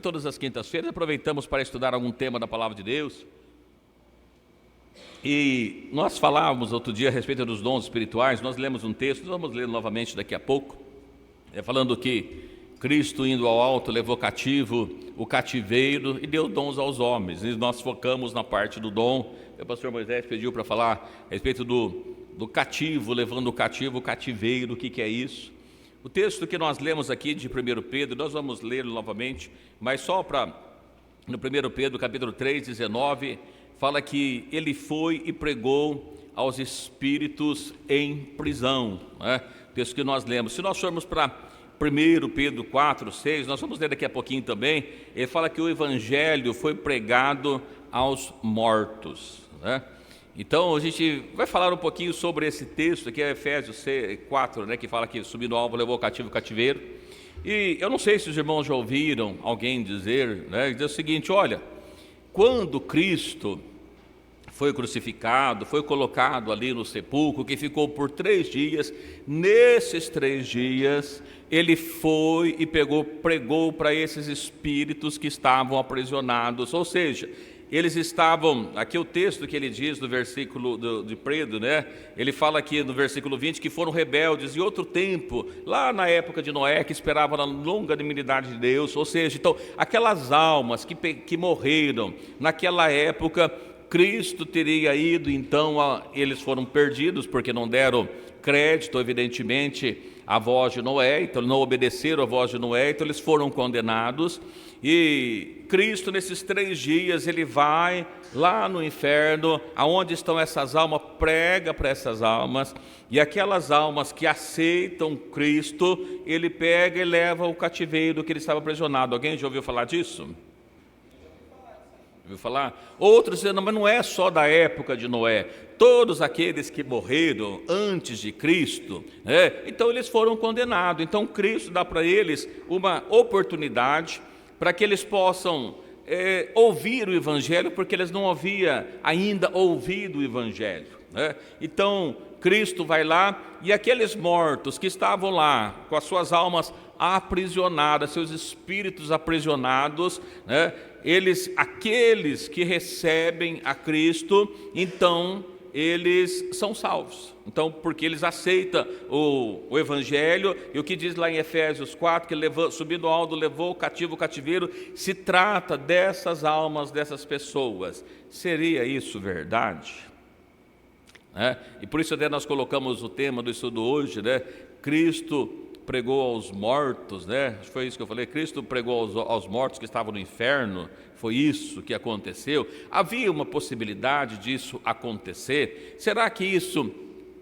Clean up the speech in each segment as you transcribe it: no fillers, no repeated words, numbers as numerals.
Todas as quintas-feiras aproveitamos para estudar algum tema da Palavra de Deus. E nós falávamos outro dia a respeito dos dons espirituais. Nós lemos um texto, vamos ler novamente daqui a pouco, falando que Cristo, indo ao alto, levou cativo o cativeiro e deu dons aos homens. E nós focamos na parte do dom. O pastor Moisés pediu para falar a respeito do cativo, levando o cativo, o cativeiro, o que é isso? O texto que nós lemos aqui de 1 Pedro, nós vamos ler novamente, mas só no 1 Pedro, capítulo 3, 19, fala que ele foi e pregou aos espíritos em prisão, né? O texto que nós lemos. Se nós formos para 1 Pedro 4, 6, nós vamos ler daqui a pouquinho também, ele fala que o evangelho foi pregado aos mortos, né? Então, a gente vai falar um pouquinho sobre esse texto, que é Efésios 4, né, que fala que subindo ao alvo levou o cativo o cativeiro. E eu não sei se os irmãos já ouviram alguém dizer o seguinte: olha, quando Cristo foi crucificado, foi colocado ali no sepulcro, que ficou por 3 dias, nesses 3 dias, ele foi e pregou para esses espíritos que estavam aprisionados, ou seja, eles estavam, aqui o texto que ele diz no versículo de Pedro, né? Ele fala aqui no versículo 20 que foram rebeldes em outro tempo, lá na época de Noé, que esperavam na longa benignidade de Deus, ou seja, então, aquelas almas que morreram naquela época, Cristo teria ido, então, eles foram perdidos, porque não deram crédito, evidentemente, à voz de Noé, então não obedeceram à voz de Noé, então eles foram condenados. E Cristo, nesses 3 dias, ele vai lá no inferno, aonde estão essas almas, prega para essas almas, e aquelas almas que aceitam Cristo, ele pega e leva ao cativeiro que ele estava aprisionado. Alguém já ouviu falar disso? Ouviu falar? Outros dizendo, mas não é só da época de Noé, todos aqueles que morreram antes de Cristo, então eles foram condenados. Então Cristo dá para eles uma oportunidade para que eles possam ouvir o Evangelho, porque eles não haviam ainda ouvido o Evangelho, né? Então Cristo vai lá e aqueles mortos que estavam lá com as suas almas aprisionadas, seus espíritos aprisionados, né? Aqueles que recebem a Cristo, então eles são salvos. Então, porque eles aceitam o Evangelho, e o que diz lá em Efésios 4, que subindo ao alto levou o cativo o cativeiro, se trata dessas almas, dessas pessoas. Seria isso verdade? E por isso até nós colocamos o tema do estudo hoje, né? Cristo pregou aos mortos, né? Foi isso que eu falei, Cristo pregou aos mortos que estavam no inferno, foi isso que aconteceu. Havia uma possibilidade disso acontecer? Será que isso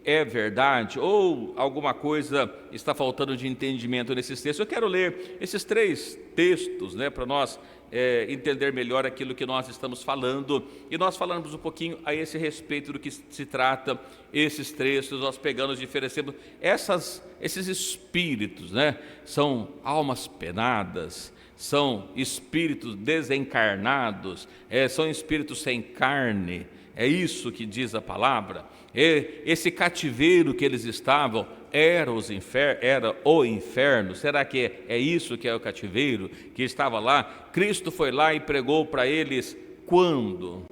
é verdade? Ou alguma coisa está faltando de entendimento nesses textos? Eu quero ler esses 3 textos, né, para nós entender melhor aquilo que nós estamos falando, e nós falamos um pouquinho a esse respeito do que se trata esses textos. Nós pegamos e oferecemos esses espíritos, né? São almas penadas, são espíritos desencarnados, são espíritos sem carne, é isso que diz a palavra. Esse cativeiro que eles estavam era o inferno. Será que é isso que é o cativeiro que estava lá? Cristo foi lá e pregou para eles quando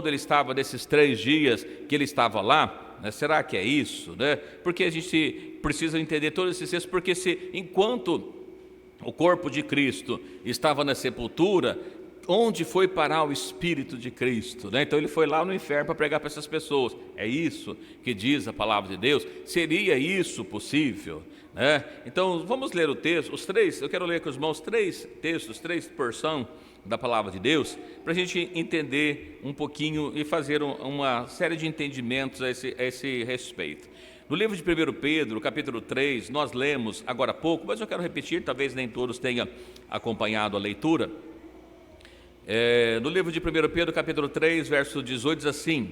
ele estava nesses 3 dias que ele estava lá, né? Será que é isso, né? Porque a gente precisa entender todos esses textos, porque enquanto o corpo de Cristo estava na sepultura, onde foi parar o Espírito de Cristo, né? Então ele foi lá no inferno para pregar para essas pessoas. É isso que diz a palavra de Deus? Seria isso possível, né? Então vamos ler o texto, os 3, eu quero ler com os irmãos 3 textos, 3 porções da palavra de Deus, para a gente entender um pouquinho e fazer uma série de entendimentos a esse respeito. No livro de 1 Pedro, capítulo 3, nós lemos agora há pouco, mas eu quero repetir, talvez nem todos tenham acompanhado a leitura. No livro de 1 Pedro, capítulo 3, verso 18, diz assim: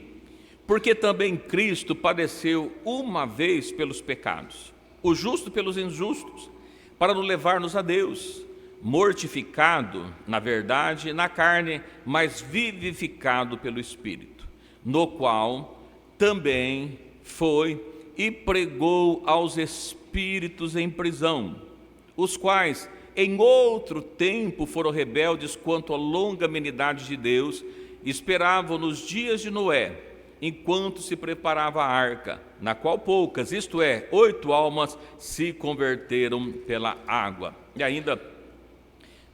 porque também Cristo padeceu uma vez pelos pecados, o justo pelos injustos, para nos levar-nos a Deus, mortificado, na verdade, na carne, mas vivificado pelo Espírito, no qual também foi e pregou aos espíritos em prisão, os quais em outro tempo foram rebeldes quanto à longanimidade de Deus, esperavam nos dias de Noé, enquanto se preparava a arca, na qual poucas, isto é, 8 almas, se converteram pela água. E ainda,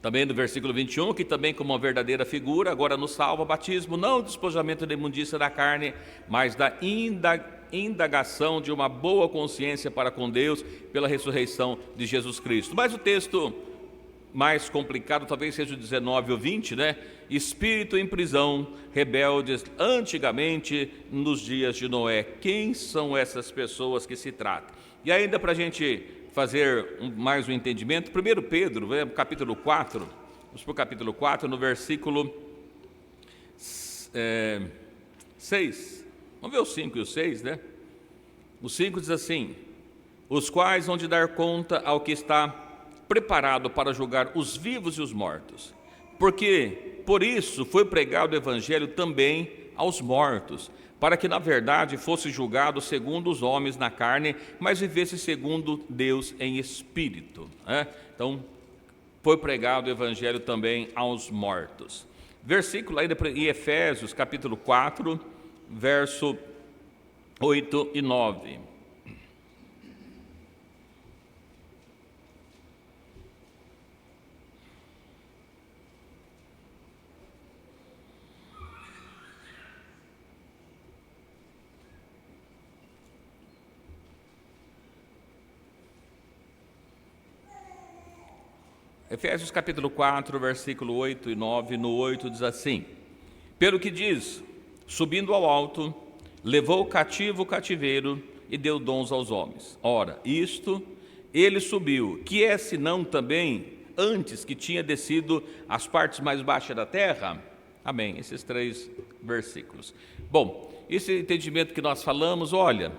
também no versículo 21, que também como uma verdadeira figura, agora nos salva o batismo, não o despojamento da imundícia da carne, mas da indagação de uma boa consciência para com Deus, pela ressurreição de Jesus Cristo. Mas o texto mais complicado talvez seja o 19 ou 20, né? Espírito em prisão, rebeldes antigamente nos dias de Noé. Quem são essas pessoas que se trata? E ainda para a gente fazer mais um entendimento, 1 Pedro, capítulo 4, vamos para o capítulo 4, no versículo 6. Vamos ver o 5 e o 6, né? O 5 diz assim: os quais hão de dar conta ao que está preparado para julgar os vivos e os mortos, porque por isso foi pregado o evangelho também aos mortos, para que na verdade fosse julgado segundo os homens na carne, mas vivesse segundo Deus em espírito, né? Então, foi pregado o evangelho também aos mortos. Versículo aí em Efésios, capítulo 4, verso 8 e 9. Efésios capítulo 4, versículo 8 e 9, no 8 diz assim: pelo que diz, subindo ao alto, levou cativo o cativeiro e deu dons aos homens. Ora, isto ele subiu, que é senão também antes que tinha descido às partes mais baixas da terra? Amém, esses 3 versículos. Bom, esse entendimento que nós falamos, olha,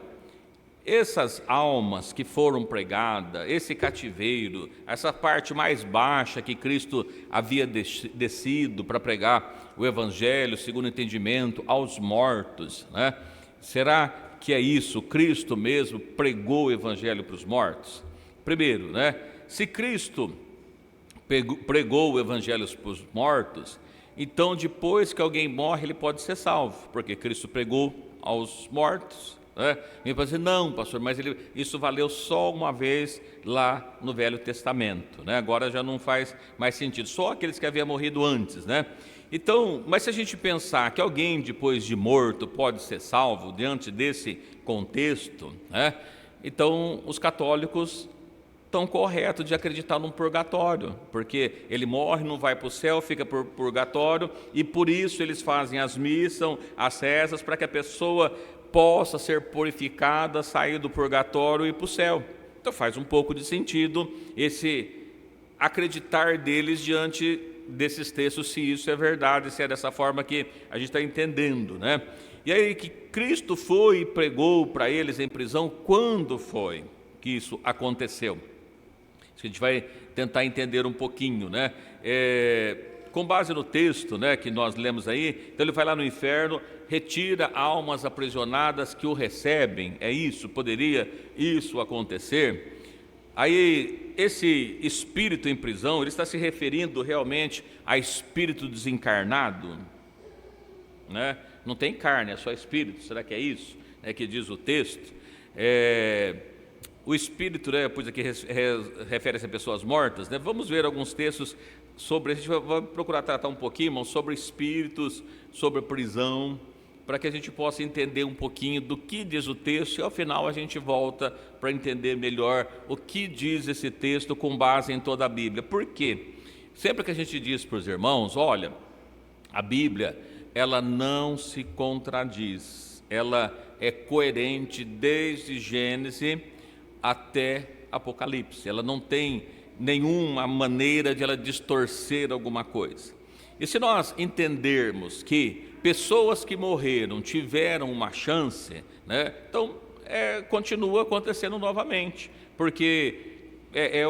essas almas que foram pregadas, esse cativeiro, essa parte mais baixa que Cristo havia descido para pregar o Evangelho, segundo o entendimento, aos mortos, né? Será que é isso? Cristo mesmo pregou o Evangelho para os mortos? Primeiro, né? Se Cristo pregou o Evangelho para os mortos, então depois que alguém morre ele pode ser salvo, porque Cristo pregou aos mortos. Me pode dizer, não, pastor, mas isso valeu só uma vez lá no Velho Testamento, né? Agora já não faz mais sentido, só aqueles que haviam morrido antes, né? Então, mas se a gente pensar que alguém depois de morto pode ser salvo diante desse contexto, né? Então os católicos estão corretos de acreditar num purgatório, porque ele morre, não vai para o céu, fica por purgatório, e por isso eles fazem as missas, as rezas, para que a pessoa possa ser purificada, sair do purgatório e ir para o céu. Então faz um pouco de sentido esse acreditar deles diante desses textos, se isso é verdade, se é dessa forma que a gente está entendendo, né? E aí que Cristo foi e pregou para eles em prisão, quando foi que isso aconteceu? Isso que a gente vai tentar entender um pouquinho, né? Com base no texto, né, que nós lemos aí, então ele vai lá no inferno, retira almas aprisionadas que o recebem, é isso? Poderia isso acontecer? Aí esse espírito em prisão, ele está se referindo realmente a espírito desencarnado, né? Não tem carne, é só espírito, será que é isso? É que diz o texto. O espírito, né, pois aqui refere-se a pessoas mortas, né? Vamos ver alguns textos sobre, a gente vai procurar tratar um pouquinho, irmão, sobre espíritos, sobre prisão, para que a gente possa entender um pouquinho do que diz o texto e ao final a gente volta para entender melhor o que diz esse texto com base em toda a Bíblia. Por quê? Sempre que a gente diz para os irmãos, olha, a Bíblia, ela não se contradiz, ela é coerente desde Gênesis até Apocalipse, ela não tem nenhuma maneira de ela distorcer alguma coisa. E se nós entendermos que pessoas que morreram tiveram uma chance, né, então continua acontecendo novamente, porque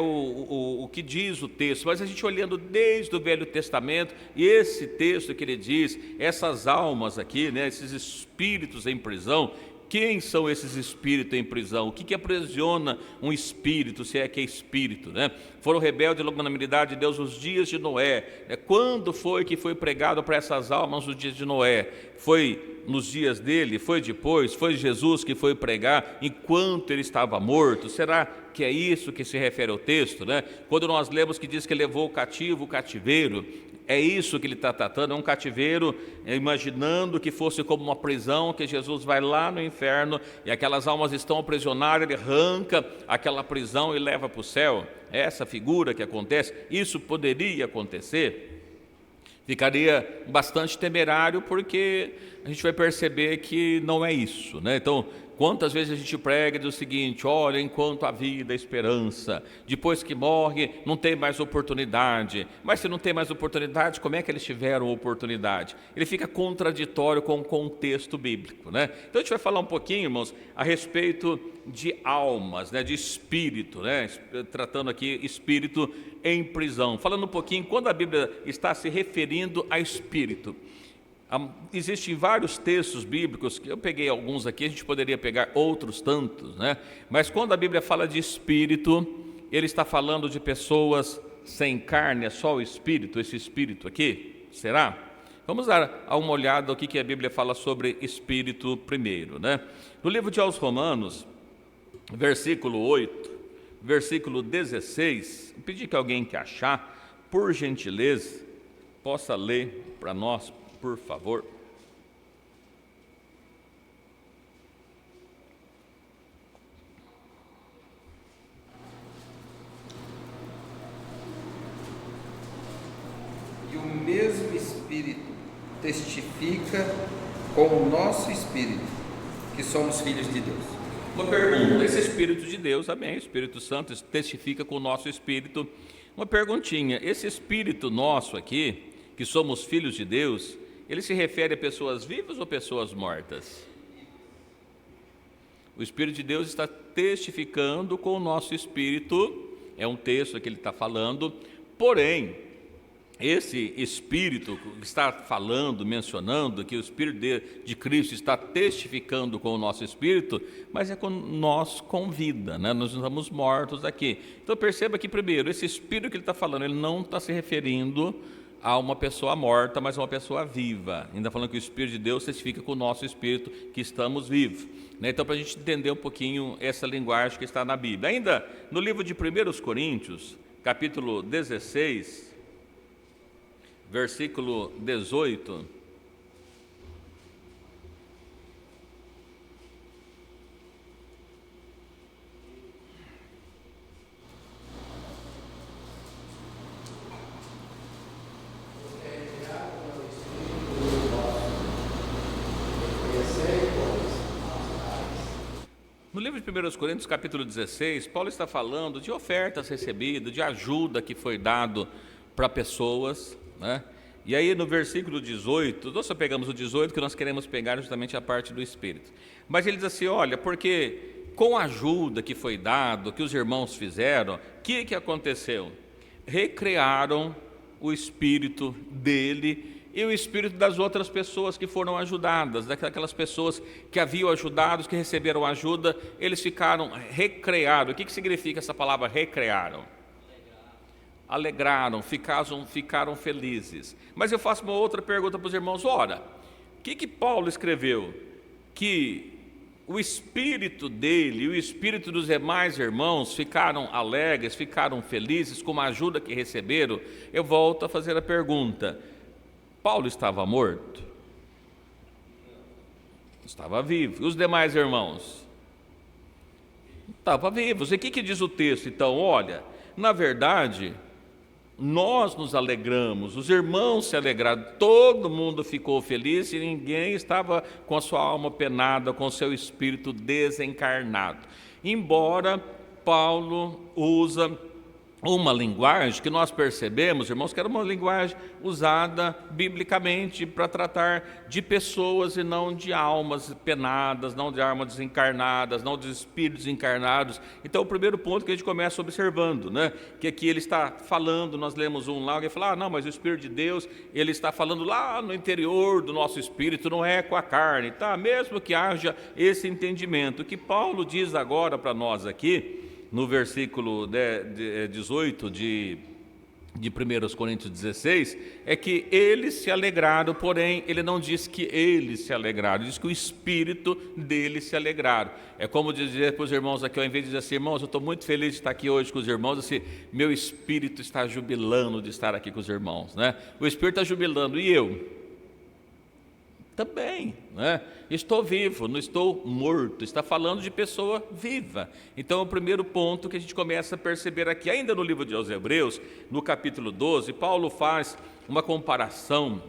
o que diz o texto. Mas a gente olhando desde o Velho Testamento, e esse texto que ele diz, essas almas aqui, né, esses espíritos em prisão, quem são esses espíritos em prisão? O que aprisiona um espírito, se é que é espírito, né? Foram rebeldes e longanimidade de Deus nos dias de Noé. Quando foi que foi pregado para essas almas nos dias de Noé? Foi nos dias dele? Foi depois? Foi Jesus que foi pregar enquanto ele estava morto? Será que é isso que se refere ao texto, né? Quando nós lemos que diz que levou o cativo, o cativeiro, é isso que ele está tratando, é um cativeiro, imaginando que fosse como uma prisão, que Jesus vai lá no inferno e aquelas almas estão aprisionadas, ele arranca aquela prisão e leva para o céu. É essa figura que acontece. Isso poderia acontecer? Ficaria bastante temerário, porque a gente vai perceber que não é isso, né? Então, quantas vezes a gente prega do seguinte: olha, enquanto há vida, esperança, depois que morre, não tem mais oportunidade. Mas se não tem mais oportunidade, como é que eles tiveram oportunidade? Ele fica contraditório com o contexto bíblico, né? Então a gente vai falar um pouquinho, irmãos, a respeito de almas, né? De espírito, né? Tratando aqui espírito em prisão. Falando um pouquinho, quando a Bíblia está se referindo a espírito, existem vários textos bíblicos, que eu peguei alguns aqui, a gente poderia pegar outros tantos, né? Mas quando a Bíblia fala de espírito, ele está falando de pessoas sem carne, é só o espírito, esse espírito aqui? Será? Vamos dar uma olhada ao que a Bíblia fala sobre espírito primeiro, né? No livro de aos Romanos, versículo 8, versículo 16, eu pedi que alguém que achar, por gentileza, possa ler para nós, por favor. E o mesmo Espírito testifica com o nosso Espírito que somos filhos de Deus. Uma pergunta: esse Espírito de Deus, amém, o Espírito Santo testifica com o nosso Espírito. Uma perguntinha: esse Espírito nosso aqui, que somos filhos de Deus, ele se refere a pessoas vivas ou pessoas mortas? O Espírito de Deus está testificando com o nosso espírito, é um texto que ele está falando, porém, esse Espírito que está falando, mencionando que o Espírito de Cristo está testificando com o nosso espírito, mas é com nós com vida, né? Nós estamos mortos aqui. Então perceba que, primeiro, esse Espírito que ele está falando, ele não está se referindo a uma pessoa morta, mas a uma pessoa viva. Ainda falando que o Espírito de Deus testifica com o nosso espírito que estamos vivos, né? Então, para a gente entender um pouquinho essa linguagem que está na Bíblia. Ainda no livro de 1 Coríntios, capítulo 16, versículo 18, no livro de 1 Coríntios, capítulo 16, Paulo está falando de ofertas recebidas, de ajuda que foi dado para pessoas, né? E aí no versículo 18, nós só pegamos o 18, que nós queremos pegar justamente a parte do Espírito. Mas ele diz assim: olha, porque com a ajuda que foi dado, que os irmãos fizeram, o que aconteceu? Recrearam o Espírito dele e o espírito das outras pessoas que foram ajudadas, daquelas pessoas que haviam ajudados, que receberam ajuda, eles ficaram recreados. O que significa essa palavra recrearam? Alegraram, ficaram felizes. Mas eu faço uma outra pergunta para os irmãos: ora, o que Paulo escreveu? Que o espírito dele e o espírito dos demais irmãos ficaram alegres, ficaram felizes com a ajuda que receberam. Eu volto a fazer a pergunta: Paulo estava morto? Estava vivo. E os demais irmãos? Estavam vivos. E o que diz o texto então? Olha, na verdade, nós nos alegramos, os irmãos se alegraram, todo mundo ficou feliz e ninguém estava com a sua alma penada, com o seu espírito desencarnado. Embora Paulo usa uma linguagem que nós percebemos, irmãos, que era uma linguagem usada biblicamente para tratar de pessoas e não de almas penadas, não de almas desencarnadas, não de espíritos encarnados. Então, o primeiro ponto que a gente começa observando, né, que aqui ele está falando, nós lemos um lá, alguém fala, não, mas o Espírito de Deus, ele está falando lá no interior do nosso espírito, não é com a carne, tá? Mesmo que haja esse entendimento, o que Paulo diz agora para nós aqui, no versículo 18 de 1 Coríntios 16, é que eles se alegraram, porém, ele não diz que eles se alegraram, diz que o Espírito deles se alegraram. É como dizer para os irmãos aqui, ao invés de dizer assim, irmãos, eu estou muito feliz de estar aqui hoje com os irmãos, assim, meu Espírito está jubilando de estar aqui com os irmãos, né? O Espírito está jubilando, e eu? Também, né? Estou vivo, não estou morto, está falando de pessoa viva. Então, o primeiro ponto que a gente começa a perceber aqui, ainda no livro de Hebreus, no capítulo 12, Paulo faz uma comparação,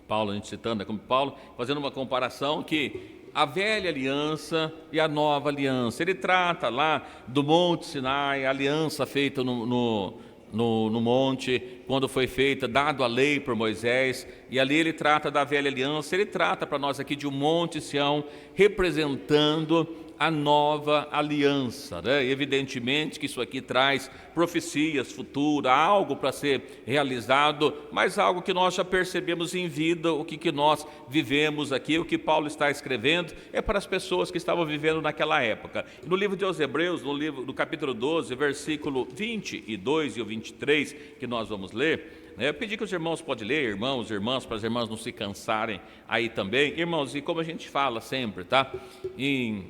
a gente citando, como Paulo, fazendo uma comparação que a velha aliança e a nova aliança, ele trata lá do Monte Sinai, a aliança feita no monte, quando foi feita, dado a lei por Moisés, e ali ele trata da velha aliança, ele trata para nós aqui de um Monte Sião, representando a nova aliança, né? Evidentemente que isso aqui traz profecias futuras, algo para ser realizado, mas algo que nós já percebemos em vida, o que nós vivemos aqui, o que Paulo está escrevendo, é para as pessoas que estavam vivendo naquela época. No livro de Hebreus, no capítulo 12, versículo 22 e o 23, que nós vamos ler, eu pedi que os irmãos podem ler, irmãos, irmãs, para as irmãs não se cansarem aí também. Irmãos, e como a gente fala sempre, tá? E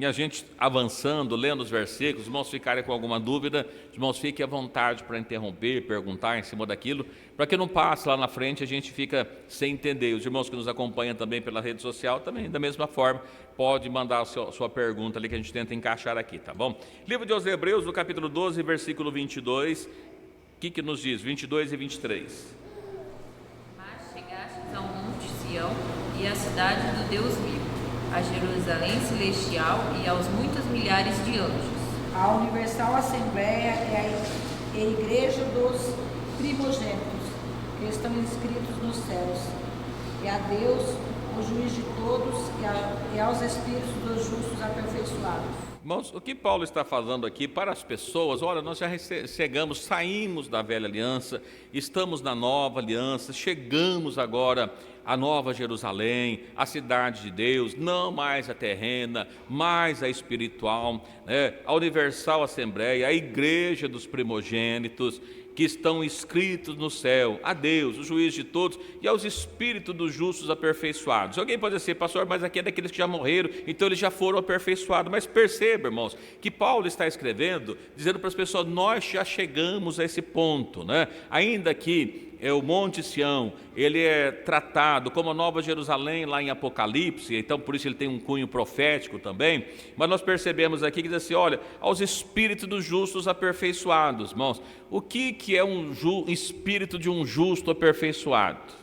a gente avançando, lendo os versículos, os irmãos ficarem com alguma dúvida, os irmãos fiquem à vontade para interromper, perguntar em cima daquilo, para que não passe lá na frente, a gente fica sem entender. Os irmãos que nos acompanham também pela rede social, também da mesma forma, pode mandar a sua pergunta ali que a gente tenta encaixar aqui, tá bom? Livro de Hebreus, no capítulo 12, versículo 22, o que nos diz? 22 e 23. Mas chegastes ao monte Sião e à cidade do Deus vivo, a Jerusalém celestial e aos muitos milhares de anjos. A Universal Assembleia é a igreja dos primogênitos, que estão inscritos nos céus, e a Deus, o juiz de todos, e aos espíritos dos justos aperfeiçoados. Irmãos, o que Paulo está falando aqui para as pessoas, olha, nós já saímos da velha aliança, estamos na nova aliança, chegamos agora à nova Jerusalém, a cidade de Deus, não mais a terrena, mais a espiritual, né? A Universal Assembleia, a igreja dos primogênitos, que estão inscritos no céu, a Deus, o juiz de todos, e aos espíritos dos justos aperfeiçoados. Alguém pode dizer, pastor, mas aqui é daqueles que já morreram, então eles já foram aperfeiçoados. Mas perceba, irmãos, que Paulo está escrevendo, dizendo para as pessoas, nós já chegamos a esse ponto, né? Ainda que o Monte Sião, ele é tratado como a Nova Jerusalém lá em Apocalipse, então por isso ele tem um cunho profético também, mas nós percebemos aqui que diz assim, olha, aos espíritos dos justos aperfeiçoados, irmãos, o que é um espírito de um justo aperfeiçoado?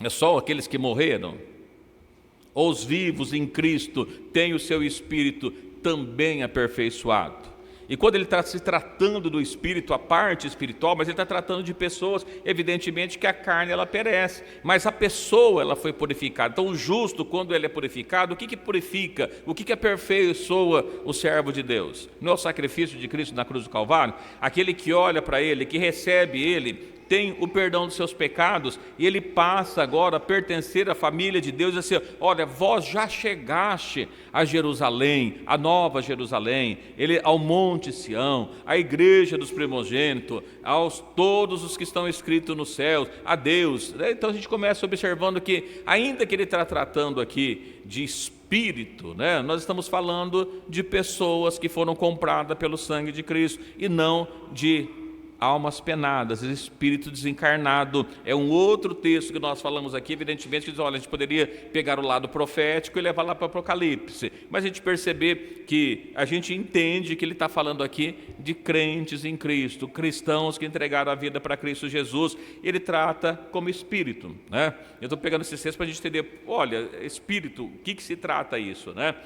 É só aqueles que morreram? Ou os vivos em Cristo têm o seu espírito também aperfeiçoado? E quando ele está se tratando do espírito, a parte espiritual, mas ele está tratando de pessoas, evidentemente que a carne ela perece, mas a pessoa ela foi purificada. Então o justo, quando ele é purificado, o que purifica? O que aperfeiçoa o servo de Deus? Não é o sacrifício de Cristo na cruz do Calvário? Aquele que olha para ele, que recebe ele, tem o perdão dos seus pecados, e ele passa agora a pertencer à família de Deus, e assim, olha, vós já chegaste a Jerusalém, a nova Jerusalém, ao Monte Sião, à igreja dos primogênitos, aos todos os que estão escritos nos céus, a Deus. Então a gente começa observando que, ainda que ele está tratando aqui de espírito, né, nós estamos falando de pessoas que foram compradas pelo sangue de Cristo, e não de almas penadas, espírito desencarnado. É um outro texto que nós falamos aqui, evidentemente, que diz, olha, a gente poderia pegar o lado profético e levar lá para o Apocalipse, mas a gente perceber que a gente entende que ele está falando aqui de crentes em Cristo, cristãos que entregaram a vida para Cristo Jesus, ele trata como espírito, né? Eu estou pegando esses textos para a gente entender, olha, espírito, o que se trata isso, né?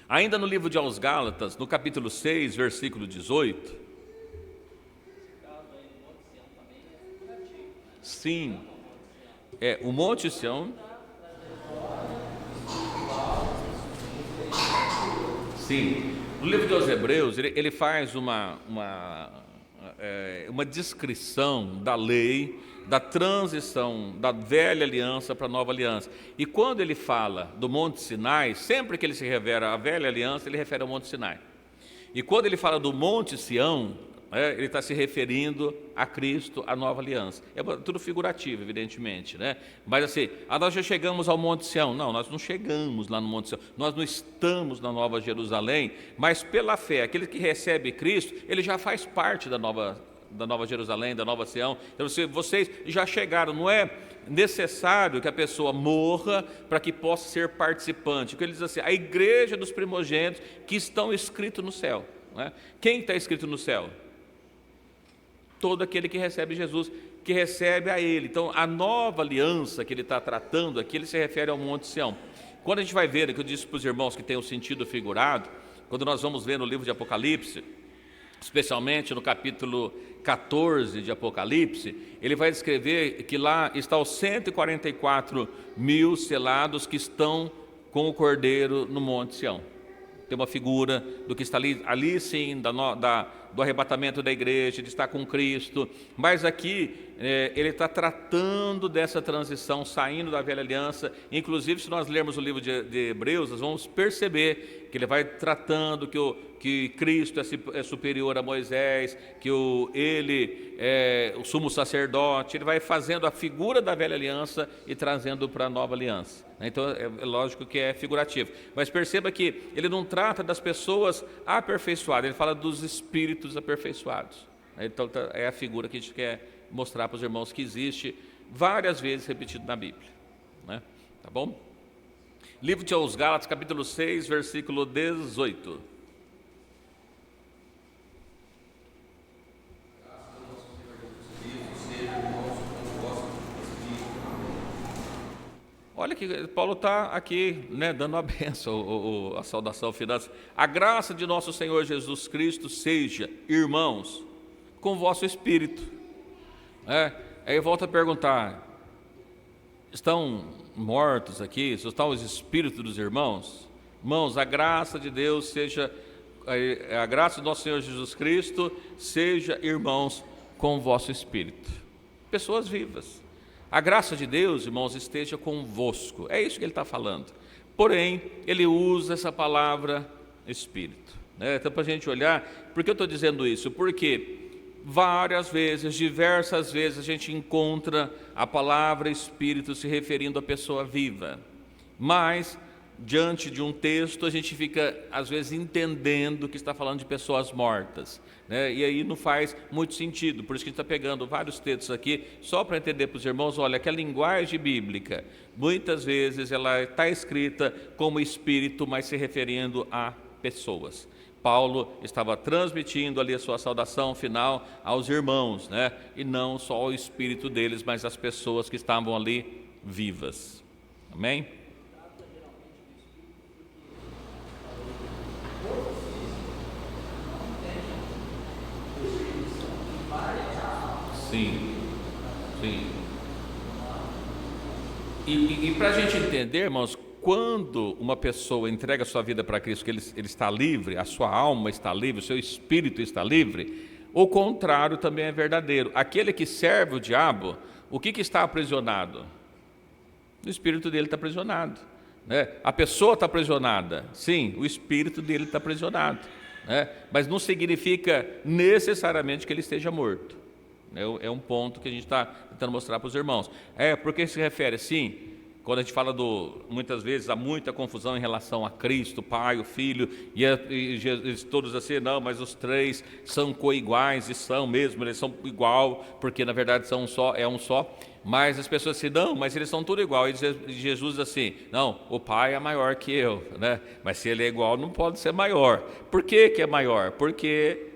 Ainda no livro de aos Gálatas, no capítulo 6, versículo 18, Sim, o Monte Sião. Sim, no livro dos Hebreus ele faz uma descrição da lei, da transição da velha aliança para a nova aliança. E quando ele fala do Monte Sinai, sempre que ele se refere à velha aliança, ele refere ao Monte Sinai. E quando ele fala do Monte Sião, ele está se referindo a Cristo, a nova aliança. É tudo figurativo, evidentemente, né? Mas assim, nós já chegamos ao Monte Sião. Não, nós não chegamos lá no Monte Sião. Nós não estamos na Nova Jerusalém, mas pela fé, aquele que recebe Cristo, ele já faz parte da Nova Jerusalém, da Nova Sião. Então vocês já chegaram. Não é necessário que a pessoa morra para que possa ser participante. Porque ele diz assim, a igreja dos primogênitos que estão escritos no céu, né? Quem está escrito no céu? Todo aquele que recebe Jesus, que recebe a Ele. Então, a nova aliança que ele está tratando aqui, ele se refere ao Monte Sião. Quando a gente vai ver, que eu disse para os irmãos que tem um sentido figurado, quando nós vamos ver no livro de Apocalipse, especialmente no capítulo 14 de Apocalipse, ele vai descrever que lá estão os 144 mil selados que estão com o Cordeiro no Monte Sião. Tem uma figura do que está ali sim, do arrebatamento da igreja, de estar com Cristo, mas aqui ele está tratando dessa transição, saindo da velha aliança. Inclusive, se nós lermos o livro de Hebreus, nós vamos perceber que ele vai tratando que Cristo é superior a Moisés, que ele é o sumo sacerdote. Ele vai fazendo a figura da velha aliança e trazendo para a nova aliança. Então é lógico que é figurativo, mas perceba que ele não trata das pessoas aperfeiçoadas, ele fala dos espíritos aperfeiçoados. Então é a figura que a gente quer mostrar para os irmãos, que existe várias vezes repetido na Bíblia, né? Tá bom? Livro de aos Gálatas, capítulo 6, versículo 18. Olha que Paulo está aqui, né, dando a bênção, a saudação final. A graça de nosso Senhor Jesus Cristo seja, irmãos, com o vosso espírito. Aí eu volto a perguntar, estão mortos aqui? Estão os espíritos dos irmãos? Irmãos, a graça de Deus seja, a graça do nosso Senhor Jesus Cristo seja, irmãos, com o vosso espírito. Pessoas vivas. A graça de Deus, irmãos, esteja convosco. É isso que ele está falando. Porém, ele usa essa palavra espírito, né? Então, para a gente olhar, por que eu estou dizendo isso? Porque várias vezes, diversas vezes, a gente encontra a palavra espírito se referindo à pessoa viva. Mas, diante de um texto, a gente fica, às vezes, entendendo que está falando de pessoas mortas, né? E aí não faz muito sentido. Por isso que a gente está pegando vários textos aqui, só para entender para os irmãos, olha, que a linguagem bíblica, muitas vezes, ela está escrita como espírito, mas se referindo a pessoas. Paulo estava transmitindo ali a sua saudação final aos irmãos, né? E não só o espírito deles, mas as pessoas que estavam ali vivas. Amém? Sim, sim. E para a gente entender, irmãos, quando uma pessoa entrega a sua vida para Cristo, que ele está livre, a sua alma está livre, o seu espírito está livre, o contrário também é verdadeiro. Aquele que serve o diabo, o que está aprisionado? O espírito dele está aprisionado, né? A pessoa está aprisionada, sim, o espírito dele está aprisionado, né? Mas não significa necessariamente que ele esteja morto. É um ponto que a gente está tentando mostrar para os irmãos. Porque se refere, sim, quando a gente fala muitas vezes há muita confusão em relação a Cristo, Pai, o Filho, e todos assim, não, mas os três são coiguais, e são mesmo, eles são igual, porque na verdade são um só, mas as pessoas assim, não, mas eles são tudo igual, e Jesus assim, não, o Pai é maior que eu, né? Mas se ele é igual, não pode ser maior. Por que é maior? Porque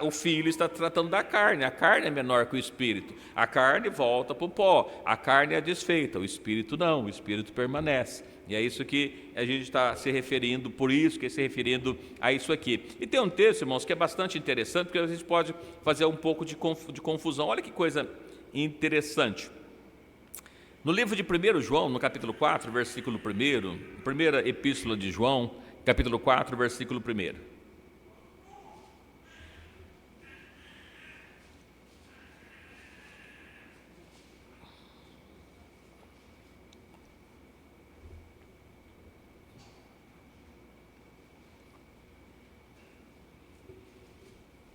o filho está tratando da carne, a carne é menor que o espírito, a carne volta para o pó, a carne é desfeita, o espírito não, o espírito permanece. E é isso que a gente está se referindo, por isso que se referindo a isso aqui. E tem um texto, irmãos, que é bastante interessante, porque a gente pode fazer um pouco de confusão. Olha que coisa interessante. No livro de 1 João, no capítulo 4, versículo 1, primeira epístola de João, capítulo 4, versículo 1.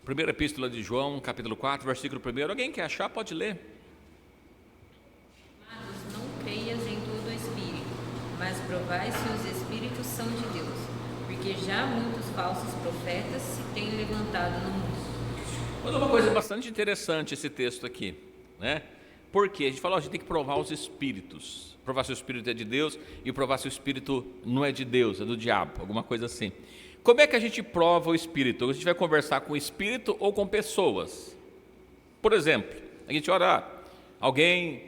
Primeira epístola de João, capítulo 4, versículo 1. Alguém quer achar? Pode ler. Amados, não creias em todo o espírito, mas provai se os espíritos são de Deus, porque já muitos falsos profetas se têm levantado no mundo. Mas uma coisa bastante interessante esse texto aqui, né? Porque a gente falou, a gente tem que provar os espíritos, provar se o espírito é de Deus e provar se o espírito não é de Deus, é do diabo, alguma coisa assim. Como é que a gente prova o espírito? A gente vai conversar com o espírito ou com pessoas? Por exemplo, a gente ora, alguém,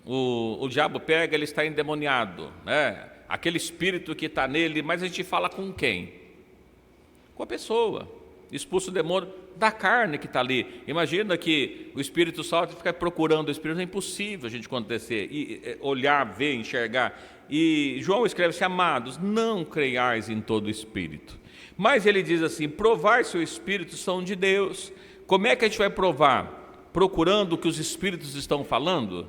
o diabo pega, ele está endemoniado, né? Aquele espírito que está nele, mas a gente fala com quem? Com a pessoa. Expulsa o demônio da carne que está ali. Imagina que o espírito salta e fica procurando o espírito, é impossível a gente acontecer, e olhar, ver, enxergar. E João escreve-se, amados, não creiais em todo espírito. Mas ele diz assim, provai se os espíritos são de Deus. Como é que a gente vai provar? Procurando o que os espíritos estão falando?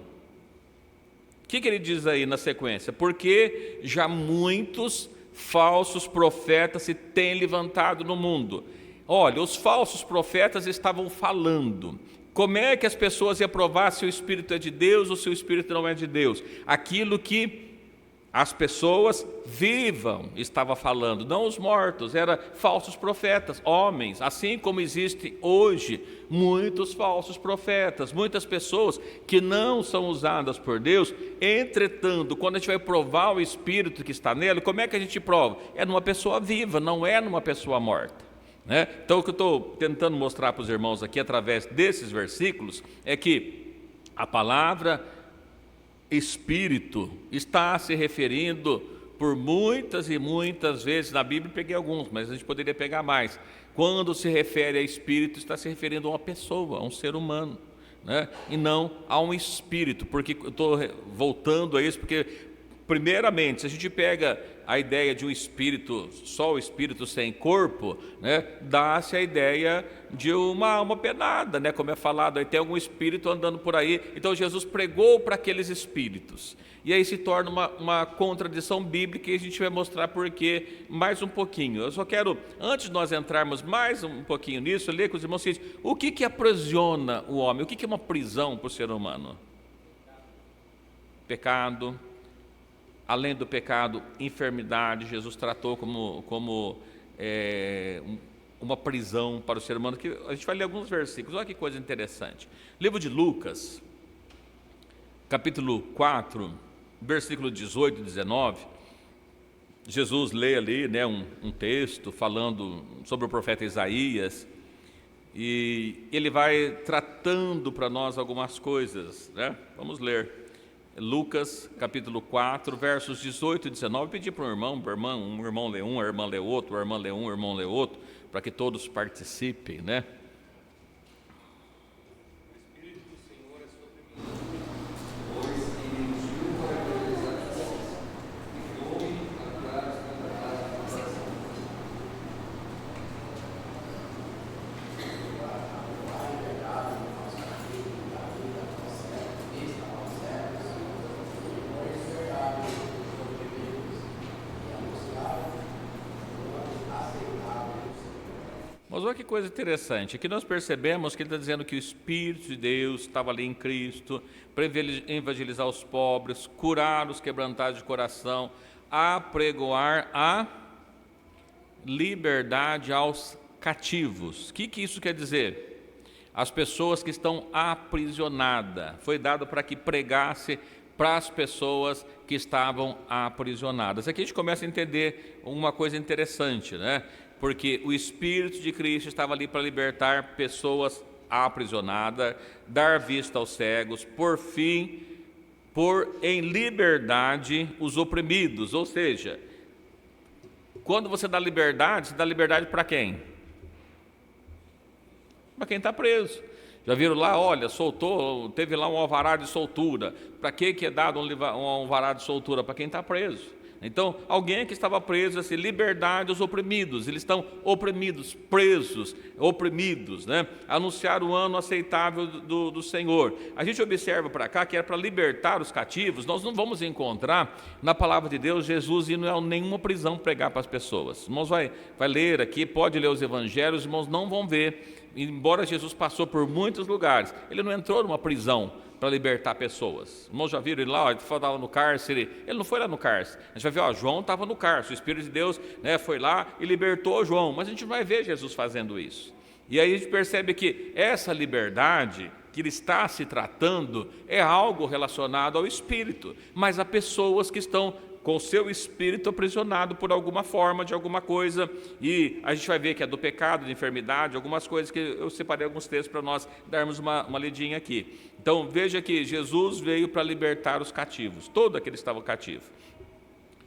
O que ele diz aí na sequência? Porque já muitos falsos profetas se têm levantado no mundo. Olha, os falsos profetas estavam falando. Como é que as pessoas iam provar se o espírito é de Deus ou se o espírito não é de Deus? Aquilo que as pessoas vivas estavam falando, não os mortos, eram falsos profetas, homens, assim como existe hoje muitos falsos profetas, muitas pessoas que não são usadas por Deus. Entretanto, quando a gente vai provar o espírito que está nele, como é que a gente prova? É numa pessoa viva, não é numa pessoa morta, né? Então o que eu estou tentando mostrar para os irmãos aqui através desses versículos é que a palavra espírito está se referindo por muitas e muitas vezes, na Bíblia peguei alguns, mas a gente poderia pegar mais. Quando se refere a espírito, está se referindo a uma pessoa, a um ser humano, né? E não a um espírito, porque eu estou voltando a isso, porque primeiramente, se a gente pega a ideia de um espírito, só o espírito sem corpo, né, dá-se a ideia de uma alma penada, né, como é falado, aí tem algum espírito andando por aí. Então Jesus pregou para aqueles espíritos, e aí se torna uma contradição bíblica, e a gente vai mostrar por quê mais um pouquinho. Eu só quero, antes de nós entrarmos mais um pouquinho nisso, ler com os irmãos o que aprisiona o homem, o que é uma prisão para o ser humano? Pecado. Além do pecado, enfermidade, Jesus tratou como uma prisão para o ser humano, que a gente vai ler alguns versículos. Olha que coisa interessante. Livro de Lucas, capítulo 4, versículo 18 e 19, Jesus lê ali, né, um texto falando sobre o profeta Isaías, e ele vai tratando para nós algumas coisas, né? Vamos ler. Lucas, capítulo 4, versos 18 e 19, pedir para um irmão lê um, a irmã lê outro, a irmã lê um, o irmão lê outro, para que todos participem, né? Mas olha que coisa interessante, aqui nós percebemos que ele está dizendo que o Espírito de Deus estava ali em Cristo, para evangelizar os pobres, curar os quebrantados de coração, apregoar a liberdade aos cativos. O que isso quer dizer? As pessoas que estão aprisionadas, foi dado para que pregasse para as pessoas que estavam aprisionadas. Aqui a gente começa a entender uma coisa interessante, né? Porque o Espírito de Cristo estava ali para libertar pessoas aprisionadas, dar vista aos cegos, por fim, pôr em liberdade os oprimidos. Ou seja, quando você dá liberdade para quem? Para quem está preso. Já viram lá, olha, soltou, teve lá um alvará de soltura. Para que é dado um alvará de soltura? Para quem está preso. Então, alguém que estava preso, assim, liberdade aos oprimidos. Eles estão oprimidos, presos, oprimidos, né? Anunciar o ano aceitável do Senhor. A gente observa para cá que era para libertar os cativos. Nós não vamos encontrar na palavra de Deus Jesus indo a nenhuma prisão pregar para as pessoas. Irmãos, vai ler aqui, pode ler os evangelhos, os irmãos não vão ver. Embora Jesus passou por muitos lugares, ele não entrou numa prisão para libertar pessoas. Irmãos, já viram ele lá, ele estava no cárcere, ele não foi lá no cárcere. A gente vai ver, ó, João estava no cárcere, o Espírito de Deus, né, foi lá e libertou João, mas a gente vai ver Jesus fazendo isso. E aí a gente percebe que essa liberdade que ele está se tratando é algo relacionado ao Espírito, mas há pessoas que estão com o seu espírito aprisionado por alguma forma, de alguma coisa, e a gente vai ver que é do pecado, de enfermidade, algumas coisas que eu separei alguns textos para nós darmos uma lidinha aqui. Então veja que Jesus veio para libertar os cativos, todo aquele que estava cativo.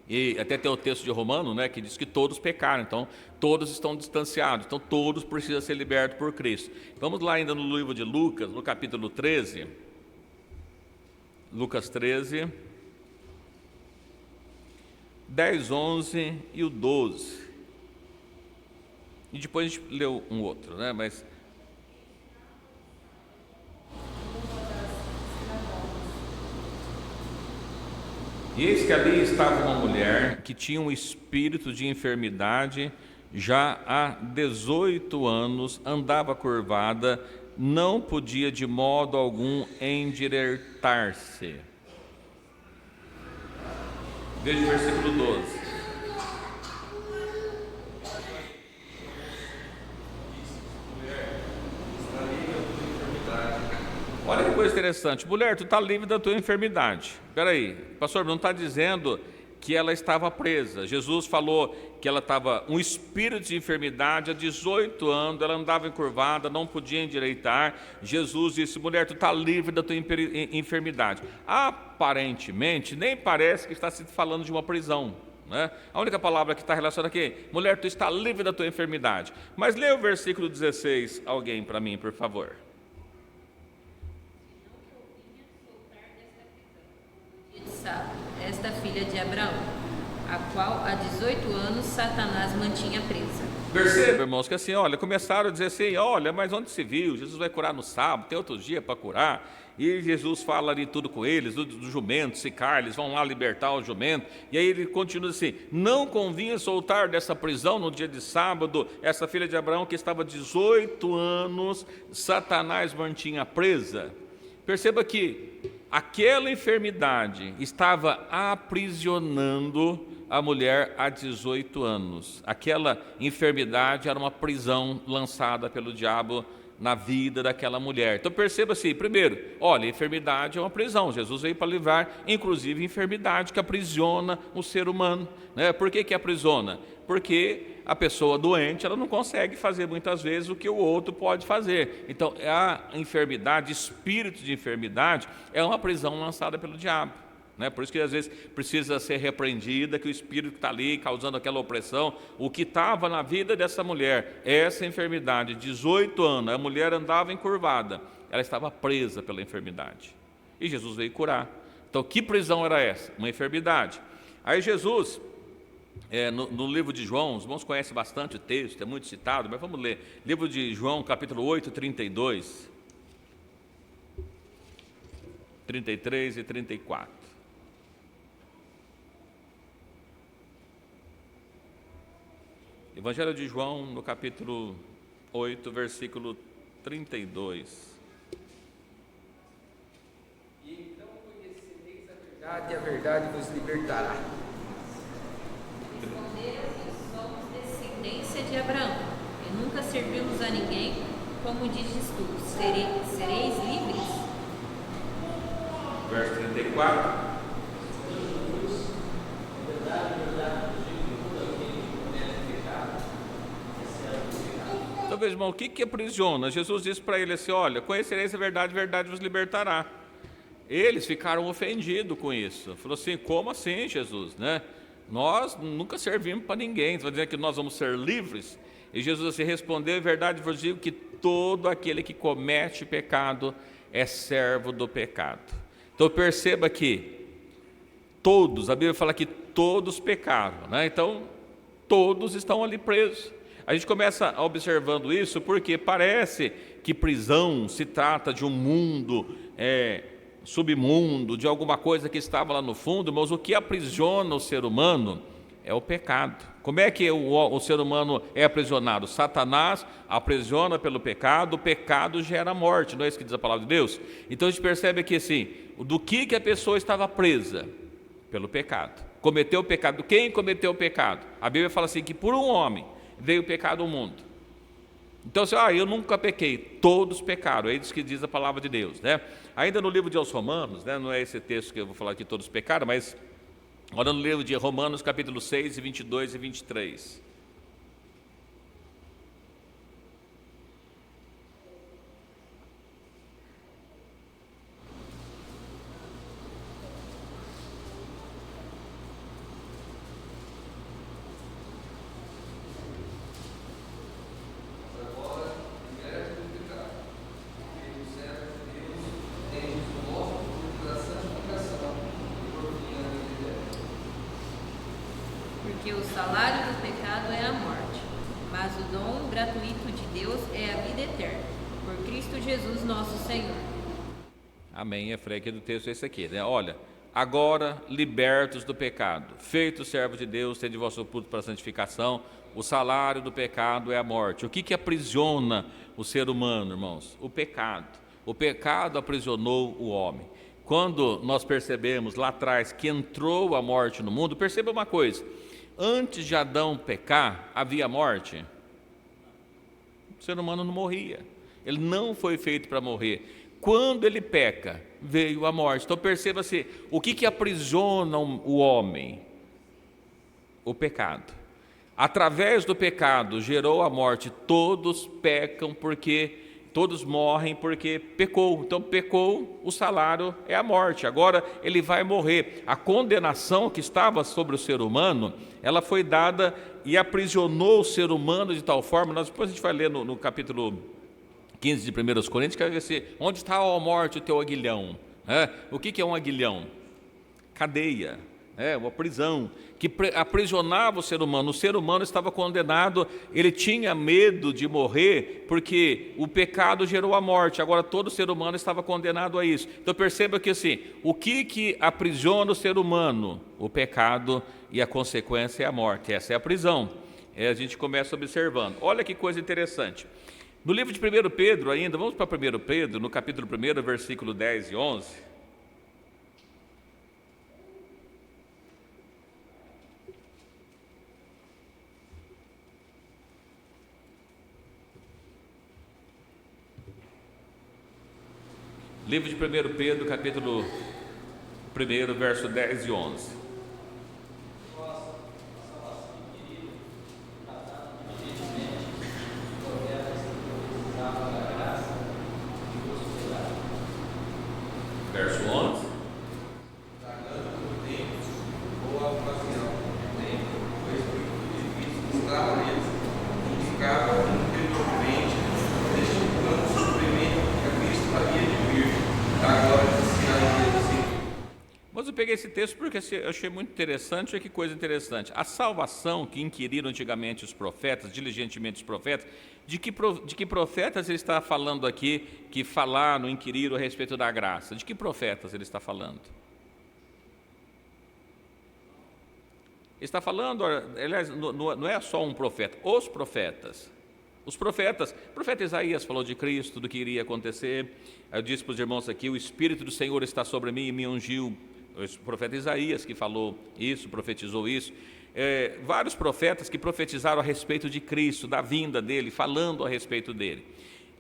E até tem o texto de Romano, né, que diz que todos pecaram, então todos estão distanciados, então todos precisam ser libertos por Cristo. Vamos lá ainda no livro de Lucas, no capítulo 13, Lucas 13, 10, 11 e o 12. E depois a gente leu um outro, né? Mas e eis que ali estava uma mulher que tinha um espírito de enfermidade já há 18 anos, andava curvada, não podia de modo algum endireitar-se. Veja o versículo 12. Olha que coisa interessante. Mulher, tu está livre da tua enfermidade. Espera aí, pastor, não está dizendo que ela estava presa. Jesus falou que ela estava um espírito de enfermidade há 18 anos, ela andava encurvada, não podia endireitar. Jesus disse, mulher, tu está livre da tua enfermidade. Aparentemente, nem parece que está se falando de uma prisão, né? A única palavra que está relacionada aqui, mulher, tu está livre da tua enfermidade. Mas leia o versículo 16, alguém para mim, por favor. Esta filha de Abraão, a qual há 18 anos Satanás mantinha presa. Perceba, irmãos, que assim, olha, começaram a dizer assim, olha, mas onde se viu? Jesus vai curar no sábado, tem outro dia para curar. E Jesus fala ali tudo com eles, do jumento, Sicar, eles vão lá libertar o jumento. E aí ele continua assim, não convinha soltar dessa prisão no dia de sábado, essa filha de Abraão que estava 18 anos, Satanás mantinha presa. Perceba que aquela enfermidade estava aprisionando a mulher há 18 anos. Aquela enfermidade era uma prisão lançada pelo diabo na vida daquela mulher. Então perceba assim, primeiro, olha, enfermidade é uma prisão. Jesus veio para livrar, inclusive, enfermidade que aprisiona o ser humano, né? Por que aprisiona? Porque a pessoa doente, ela não consegue fazer muitas vezes o que o outro pode fazer. Então, a enfermidade, espírito de enfermidade, é uma prisão lançada pelo diabo, né? Por isso que às vezes precisa ser repreendida, que o espírito que está ali causando aquela opressão, o que estava na vida dessa mulher, essa enfermidade, 18 anos, a mulher andava encurvada, ela estava presa pela enfermidade. E Jesus veio curar. Então, que prisão era essa? Uma enfermidade. Aí Jesus... no livro de João, os irmãos conhecem bastante o texto, é muito citado, mas vamos ler. Livro de João, capítulo 8, 32, 33 e 34. Evangelho de João, no capítulo 8, versículo 32. E então conhecereis a verdade, e a verdade vos libertará. Responderam que somos descendência de Abraão, e nunca servimos a ninguém, como dizes tu, sereis livres? Verso 34. Então, veja, irmão, o que aprisiona? Jesus disse para ele assim, olha, conhecereis a verdade vos libertará. Eles ficaram ofendidos com isso. Falou assim, como assim, Jesus, né? Nós nunca servimos para ninguém. Você vai dizer que nós vamos ser livres? E Jesus assim respondeu, em verdade vos digo que todo aquele que comete pecado é servo do pecado. Então perceba que todos, a Bíblia fala que todos pecaram, né? Então todos estão ali presos. A gente começa observando isso porque parece que prisão se trata de um mundo submundo, de alguma coisa que estava lá no fundo, mas o que aprisiona o ser humano é o pecado. Como é que o ser humano é aprisionado? Satanás aprisiona pelo pecado, o pecado gera morte, não é isso que diz a palavra de Deus? Então a gente percebe aqui assim, do que a pessoa estava presa? Pelo pecado. Cometeu o pecado. Quem cometeu o pecado? A Bíblia fala assim, que por um homem veio o pecado ao mundo. Então, eu nunca pequei, todos pecaram, é isso que diz a palavra de Deus, né? Ainda no livro de aos Romanos, né, não é esse texto que eu vou falar aqui, todos pecaram, mas olha no livro de Romanos, capítulo 6, 22 e 23. Porque o salário do pecado é a morte, mas o dom gratuito de Deus é a vida eterna, por Cristo Jesus nosso Senhor. Amém, a freia aqui do texto é esse aqui, né? Olha, agora libertos do pecado, feitos servos de Deus, tende vosso culto para a santificação, o salário do pecado é a morte. O que aprisiona o ser humano, irmãos? O pecado. O pecado aprisionou o homem. Quando nós percebemos lá atrás que entrou a morte no mundo, perceba uma coisa, antes de Adão pecar, havia morte? O ser humano não morria, ele não foi feito para morrer. Quando ele peca, veio a morte. Então perceba-se, o que aprisiona o homem? O pecado. Através do pecado gerou a morte, todos pecam porque... Todos morrem porque pecou. Então pecou, o salário é a morte. Agora ele vai morrer. A condenação que estava sobre o ser humano, ela foi dada e aprisionou o ser humano de tal forma, depois a gente vai ler no capítulo 15 de 1 Coríntios, que vai ver se, onde está a morte o teu aguilhão? O que é um aguilhão? Cadeia, uma prisão, que aprisionava o ser humano. O ser humano estava condenado, ele tinha medo de morrer, porque o pecado gerou a morte. Agora todo ser humano estava condenado a isso. Então perceba que assim, o que aprisiona o ser humano? O pecado, e a consequência é a morte. Essa é a prisão. A gente começa observando. Olha que coisa interessante. No livro de 1 Pedro ainda, vamos para 1 Pedro, no capítulo 1, versículo 10 e 11. Livro de 1 Pedro, capítulo 1, verso 10 e 11. Verso 11. Mas eu peguei esse texto porque eu achei muito interessante. Olha que coisa interessante. A salvação que inquiriram antigamente os profetas, diligentemente os profetas, de que profetas ele está falando aqui, que falaram, inquiriram a respeito da graça? De que profetas ele está falando? Ele está falando, aliás, não é só um profeta, os profetas. Os profetas, o profeta Isaías falou de Cristo, do que iria acontecer. Eu disse para os irmãos aqui, o Espírito do Senhor está sobre mim e me ungiu. O profeta Isaías que falou isso, profetizou isso. Vários profetas que profetizaram a respeito de Cristo, da vinda dele, falando a respeito dele.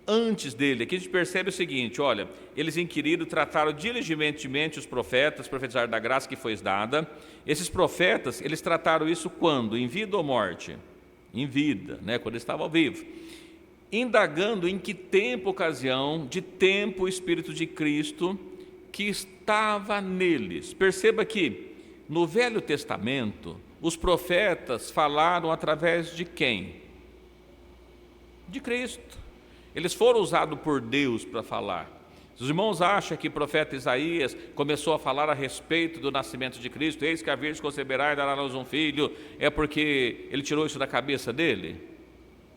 Antes dele, aqui a gente percebe o seguinte, olha, eles inquiriram, trataram diligentemente os profetas, profetizaram da graça que foi dada. Esses profetas, eles trataram isso quando? Em vida ou morte? Em vida, quando eles estavam vivos. Indagando em que tempo, ocasião, de tempo o Espírito de Cristo que estava neles. Perceba que no Velho Testamento, os profetas falaram através de quem? De Cristo. Eles foram usados por Deus para falar. Os irmãos acham que o profeta Isaías começou a falar a respeito do nascimento de Cristo, eis que a Virgem conceberá e dará à luz um filho, é porque ele tirou isso da cabeça dele?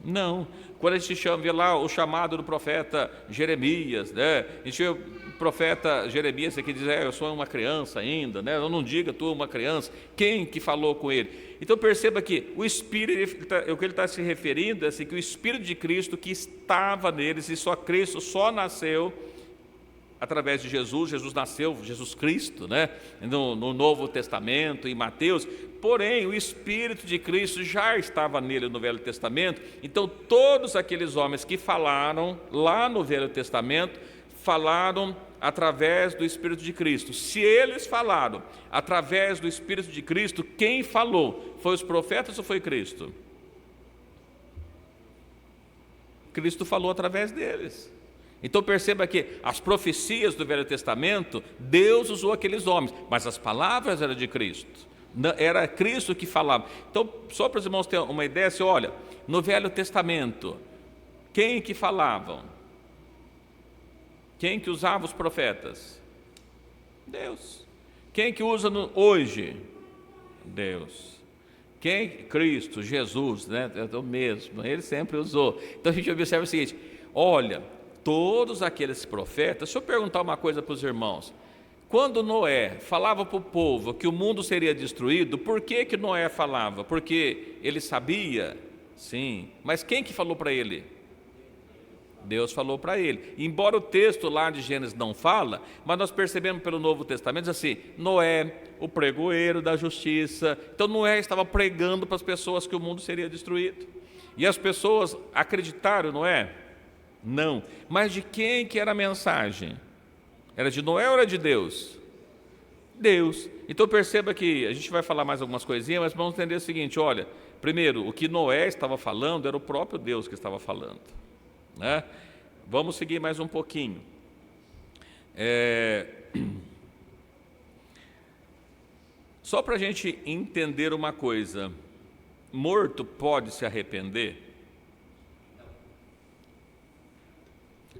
Não. Quando a gente vê lá o chamado do profeta Jeremias, né? A gente vê o profeta Jeremias que diz, eu sou uma criança ainda, né? Eu não diga tu uma criança. Quem que falou com ele? Então perceba que o Espírito, o que ele está se referindo é assim, que o Espírito de Cristo que estava neles, e só Cristo só nasceu através de Jesus. Jesus nasceu, Jesus Cristo, né? No Novo Testamento, em Mateus. Porém, o Espírito de Cristo já estava nele no Velho Testamento. Então, todos aqueles homens que falaram lá no Velho Testamento, falaram através do Espírito de Cristo. Se eles falaram através do Espírito de Cristo, quem falou? Foi os profetas ou foi Cristo? Cristo falou através deles. Então perceba que as profecias do Velho Testamento, Deus usou aqueles homens, mas as palavras eram de Cristo, era Cristo que falava. Então, só para os irmãos terem uma ideia, assim, olha, no Velho Testamento, quem que falavam? Quem que usava os profetas? Deus. Quem que usa hoje? Deus. Quem? Cristo, Jesus, né? É o mesmo, ele sempre usou. Então a gente observa o seguinte, olha, todos aqueles profetas, deixa eu perguntar uma coisa para os irmãos, quando Noé falava para o povo que o mundo seria destruído, por que que Noé falava? Porque ele sabia? Sim, mas quem que falou para ele? Deus falou para ele. Embora o texto lá de Gênesis não fala, mas nós percebemos pelo Novo Testamento assim, Noé, o pregoeiro da justiça. Então Noé estava pregando para as pessoas que o mundo seria destruído. E as pessoas acreditaram, Noé? Não. Mas de quem que era a mensagem? Era de Noé ou era de Deus? Deus. Então perceba que a gente vai falar mais algumas coisinhas, mas vamos entender o seguinte, olha, primeiro, o que Noé estava falando era o próprio Deus que estava falando, né? Vamos seguir mais um pouquinho. Só para a gente entender uma coisa, morto pode se arrepender?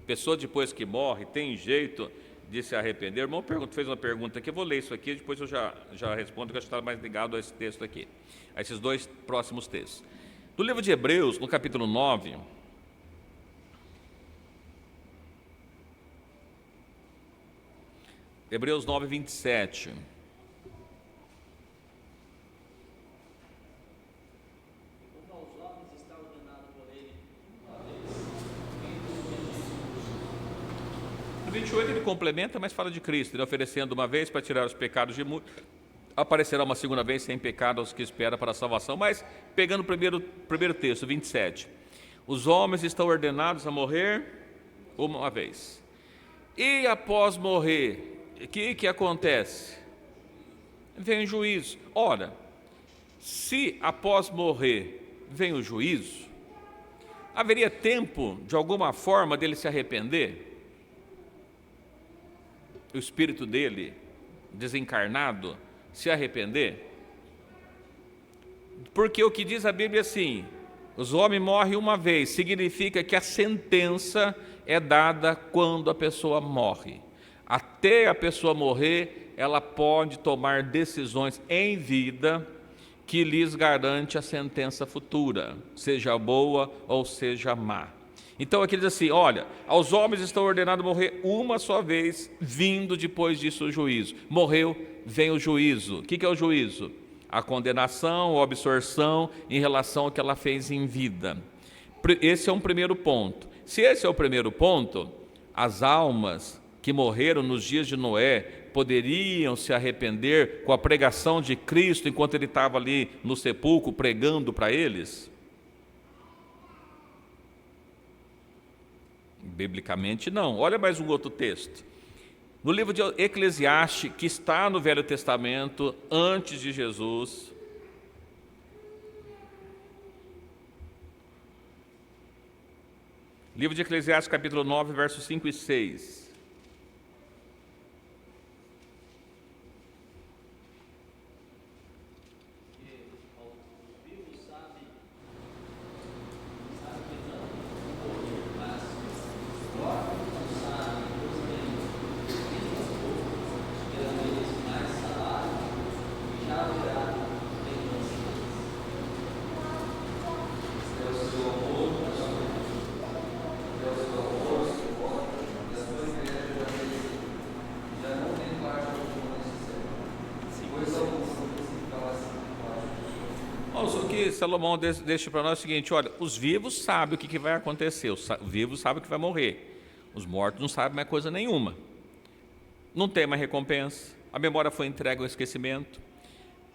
Pessoa depois que morre tem jeito de se arrepender? O irmão fez uma pergunta aqui, eu vou ler isso aqui, depois eu já respondo, que eu acho que está mais ligado a esse texto aqui, a esses dois próximos textos. No livro de Hebreus, no capítulo 9, Hebreus 9, 27. No 28 ele complementa, mas fala de Cristo, ele oferecendo uma vez para tirar os pecados de muitos, aparecerá uma segunda vez sem pecado aos que esperam para a salvação. Mas pegando o primeiro texto, 27, os homens estão ordenados a morrer uma vez, e após morrer, o que acontece? Vem o juízo. Ora, se após morrer vem o juízo, haveria tempo de alguma forma dele se arrepender? O espírito dele, desencarnado, se arrepender? Porque o que diz a Bíblia é assim, os homens morrem uma vez, significa que a sentença é dada quando a pessoa morre. Até a pessoa morrer, ela pode tomar decisões em vida que lhes garante a sentença futura, seja boa ou seja má. Então aqui diz assim, olha, aos homens estão ordenados a morrer uma só vez, vindo depois disso o juízo. Morreu, vem o juízo. O que é o juízo? A condenação ou absorção em relação ao que ela fez em vida. Esse é um primeiro ponto. Se esse é o primeiro ponto, as almas que morreram nos dias de Noé poderiam se arrepender com a pregação de Cristo enquanto ele estava ali no sepulcro pregando para eles? Biblicamente não. Olha mais um outro texto. No livro de Eclesiastes, que está no Velho Testamento, antes de Jesus. Livro de Eclesiastes, capítulo 9, versos 5 e 6. Irmãos, o que Salomão deixa para nós é o seguinte: olha, os vivos sabem o que vai acontecer, os vivos sabem que vai morrer, os mortos não sabem mais coisa nenhuma, não tem mais recompensa, a memória foi entregue ao esquecimento,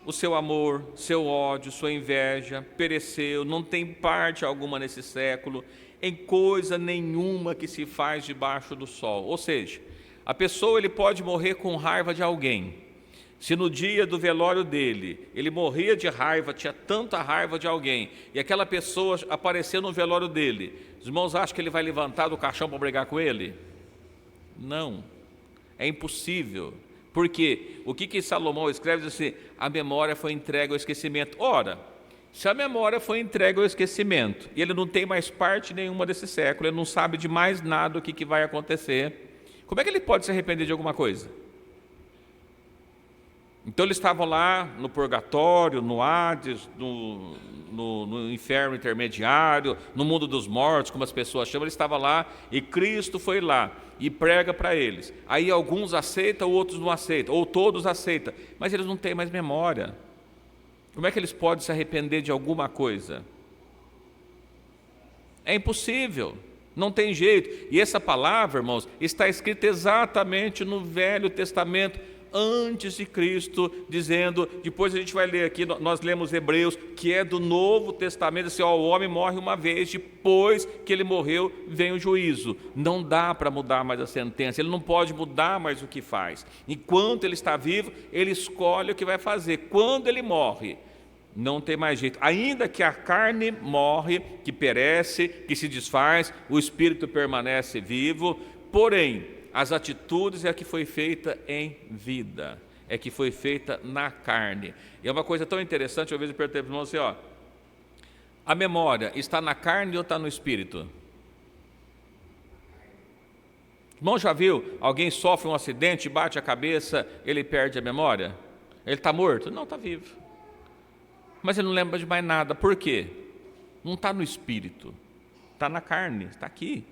o seu amor, seu ódio, sua inveja pereceu, não tem parte alguma nesse século, em coisa nenhuma que se faz debaixo do sol. Ou seja, a pessoa ele pode morrer com raiva de alguém. Se no dia do velório dele, ele morria de raiva, tinha tanta raiva de alguém, e aquela pessoa apareceu no velório dele, os irmãos acham que ele vai levantar do caixão para brigar com ele? Não, é impossível. Porque o que Salomão escreve diz assim: a memória foi entregue ao esquecimento. Ora, se a memória foi entregue ao esquecimento, e ele não tem mais parte nenhuma desse século, ele não sabe de mais nada o que vai acontecer, como é que ele pode se arrepender de alguma coisa? Então eles estavam lá no purgatório, no Hades, no inferno intermediário, no mundo dos mortos, como as pessoas chamam, eles estavam lá e Cristo foi lá e prega para eles. Aí alguns aceitam, outros não aceitam, ou todos aceitam, mas eles não têm mais memória. Como é que eles podem se arrepender de alguma coisa? É impossível, não tem jeito. E essa palavra, irmãos, está escrita exatamente no Velho Testamento, antes de Cristo, dizendo, depois a gente vai ler aqui, nós lemos Hebreus, que é do Novo Testamento, assim, ó, o homem morre uma vez, depois que ele morreu, vem o juízo. Não dá para mudar mais a sentença, ele não pode mudar mais o que faz. Enquanto ele está vivo, ele escolhe o que vai fazer. Quando ele morre, não tem mais jeito. Ainda que a carne morre, que perece, que se desfaz, o espírito permanece vivo, porém, as atitudes é a que foi feita em vida, é que foi feita na carne. E é uma coisa tão interessante, eu perguntei para o irmão assim, ó, a memória está na carne ou está no espírito? O irmão já viu, alguém sofre um acidente, bate a cabeça, ele perde a memória? Ele está morto? Não, está vivo. Mas ele não lembra de mais nada, por quê? Não está no espírito, está na carne, está aqui,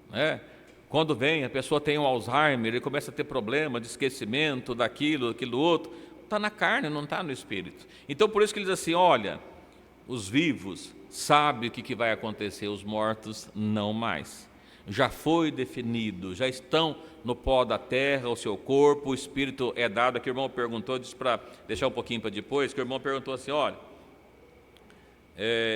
né? Quando vem, a pessoa tem um Alzheimer, ele começa a ter problema de esquecimento daquilo outro, está na carne, não está no espírito. Então por isso que ele diz assim, olha, os vivos sabem o que vai acontecer, os mortos não mais. Já foi definido, já estão no pó da terra, o seu corpo, o espírito é dado. Aqui o irmão perguntou, disse para deixar um pouquinho para depois, que o irmão perguntou assim, olha,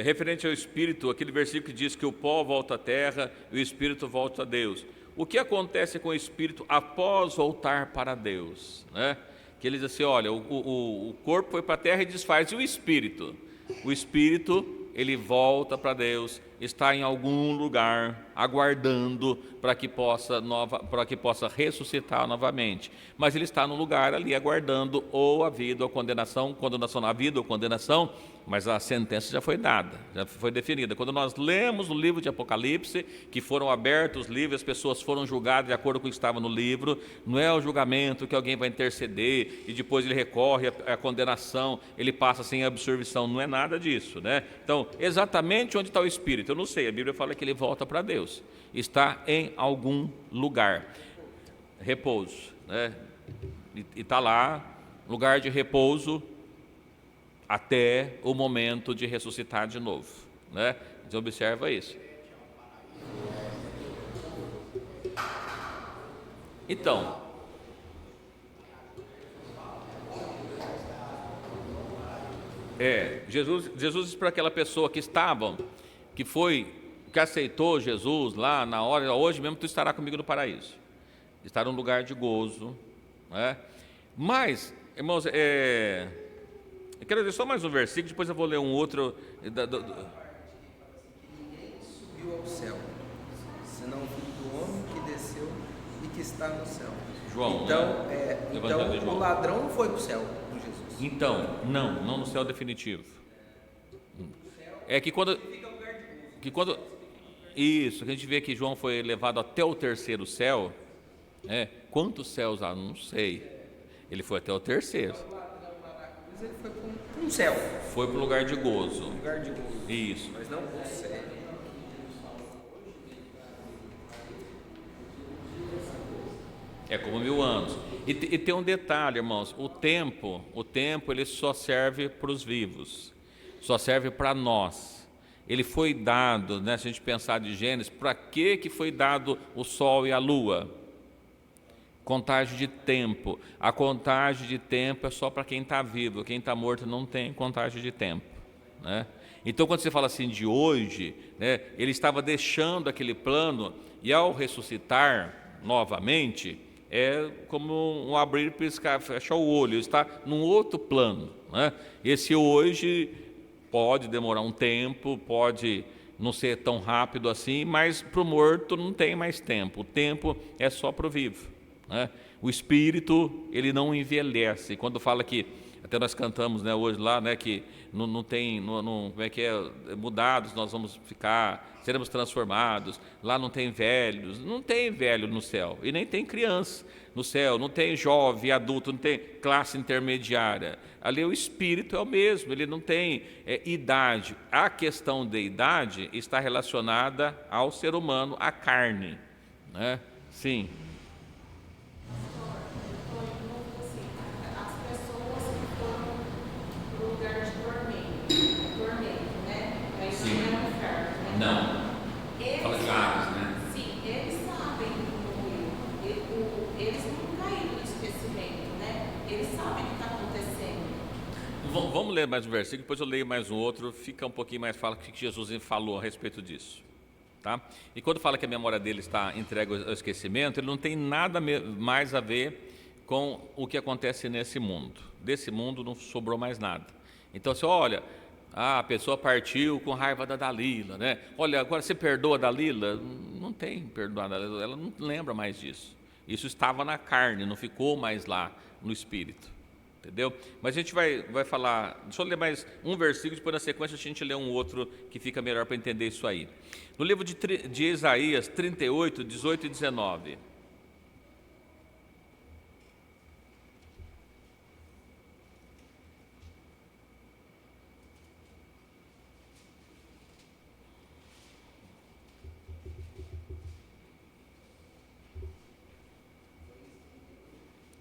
referente ao espírito, aquele versículo que diz que o pó volta à terra e o espírito volta a Deus. O que acontece com o espírito após voltar para Deus? Né? Que ele diz assim, olha, o corpo foi para a terra e desfaz, e o espírito? O espírito, ele volta para Deus, está em algum lugar, aguardando para que possa ressuscitar novamente. Mas ele está no lugar ali, aguardando ou a vida ou a condenação, a vida ou condenação, mas a sentença já foi dada, já foi definida. Quando nós lemos no livro de Apocalipse, que foram abertos os livros, as pessoas foram julgadas de acordo com o que estava no livro, não é o julgamento que alguém vai interceder e depois ele recorre à condenação, ele passa sem absolvição, não é nada disso, né? Então, exatamente onde está o espírito, eu não sei, a Bíblia fala que ele volta para Deus, está em algum lugar, repouso, né? E está lá, lugar de repouso, até o momento de ressuscitar de novo, né? Você observa isso. Então, Jesus disse para aquela pessoa que aceitou Jesus lá na hora, hoje mesmo tu estará comigo no paraíso, estar num lugar de gozo, né? Mas, irmãos, eu quero ler só mais um versículo, depois eu vou ler um outro. Ninguém subiu ao céu, senão o Filho do Homem que desceu e que está no céu. João, então, né? Então o ladrão não foi para o céu com Jesus. Então, não no céu definitivo. É que quando isso, que a gente vê que João foi levado até o terceiro céu, quantos céus há? Não sei. Ele foi até o terceiro. Ele foi para um céu. Foi para o lugar de gozo. Lugar de gozo. Isso. Mas não para o céu. É como 1000 anos. E tem um detalhe, irmãos, o tempo ele só serve para os vivos. só serve para nós. Ele foi dado, né, se a gente pensar de Gênesis, para que foi dado o sol e a lua? Contagem de tempo. A contagem de tempo é só para quem está vivo, quem está morto não tem contagem de tempo, né? Então, quando você fala assim de hoje, né, ele estava deixando aquele plano e ao ressuscitar novamente, é como um abrir, piscar, fechar o olho, está num outro plano, né? Esse hoje pode demorar um tempo, pode não ser tão rápido assim, mas para o morto não tem mais tempo, o tempo é só para o vivo, né? O espírito, ele não envelhece. Quando fala que, até nós cantamos, né, hoje lá, né, que não tem, como é que é, mudados nós vamos ficar, seremos transformados, lá não tem velhos, não tem velho no céu, e nem tem criança no céu, não tem jovem, adulto, não tem classe intermediária, ali o espírito é o mesmo, ele não tem idade. A questão de idade está relacionada ao ser humano, à carne, né? Sim. Não. Fala de Ares, né? Sim, eles sabem do morreu. Eles não caíram no esquecimento, né? Eles sabem o que está acontecendo. Vamos ler mais um versículo, depois eu leio mais um outro, fica um pouquinho mais fala o que Jesus falou a respeito disso, tá? E quando fala que a memória dele está entregue ao esquecimento, ele não tem nada mais a ver com o que acontece nesse mundo. Desse mundo não sobrou mais nada. Então, você olha, a pessoa partiu com raiva da Dalila, né? Olha, agora você perdoa a Dalila? Não tem perdoar a Dalila, ela não lembra mais disso. Isso estava na carne, não ficou mais lá no espírito, entendeu? Mas a gente vai falar, deixa eu ler mais um versículo, depois na sequência a gente lê um outro que fica melhor para entender isso aí. No livro de Isaías 38, 18 e 19.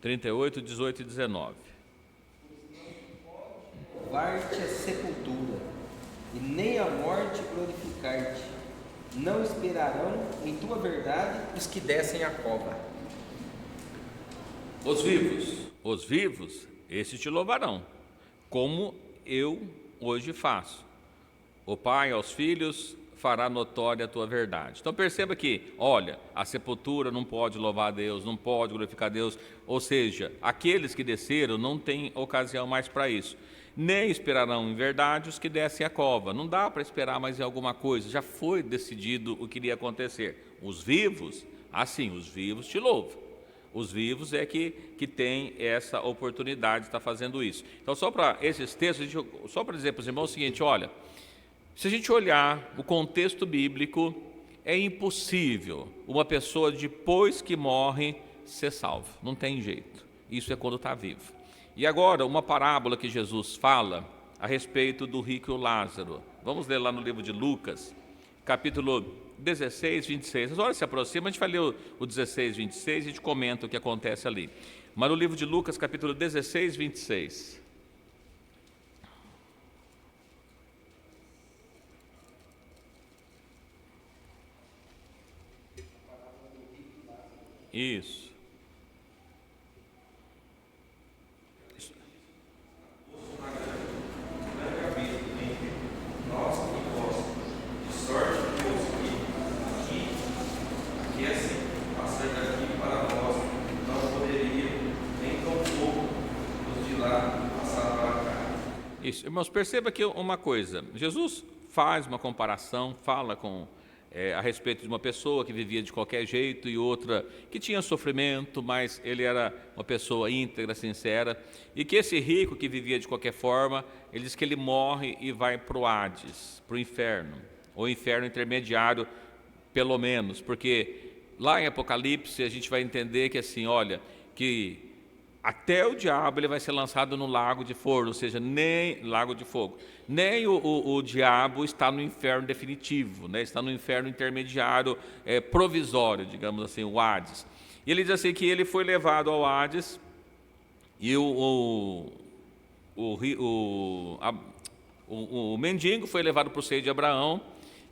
(38, 18 e 19). Louvar-te a sepultura, e nem a morte glorificar-te. Não esperarão em tua verdade Os que descem a cova. Os vivos, esses te louvarão, como eu hoje faço. O Pai aos filhos fará notória a tua verdade. Então perceba que, olha, a sepultura não pode louvar a Deus, não pode glorificar a Deus, ou seja, aqueles que desceram não têm ocasião mais para isso. Nem esperarão em verdade os que descem a cova. Não dá para esperar mais em alguma coisa, já foi decidido o que iria acontecer. Os vivos, assim, os vivos te louvam. Os vivos é que tem essa oportunidade de estar fazendo isso. Então, só para esses textos, só para dizer para os irmãos o seguinte, olha, se a gente olhar o contexto bíblico, é impossível uma pessoa depois que morre ser salva, não tem jeito, isso é quando está vivo. E agora, uma parábola que Jesus fala a respeito do rico e o Lázaro, vamos ler lá no livro de Lucas, capítulo 16, 26, as horas se aproximam, a gente vai ler o 16, 26 e a gente comenta o que acontece ali, mas no livro de Lucas, capítulo 16, 26... Isso. Isso, irmãos, perceba que uma coisa, Jesus faz uma comparação, fala a respeito de uma pessoa que vivia de qualquer jeito e outra que tinha sofrimento, mas ele era uma pessoa íntegra, sincera, e que esse rico que vivia de qualquer forma, ele diz que ele morre e vai para o Hades, para o inferno, ou inferno intermediário, pelo menos, porque lá em Apocalipse a gente vai entender que assim, olha, que até o diabo ele vai ser lançado no lago de fogo, ou seja, nem lago de fogo, nem o diabo está no inferno definitivo, né? Está no inferno intermediário, provisório, digamos assim, o Hades. E ele diz assim que ele foi levado ao Hades e O mendigo foi levado para o seio de Abraão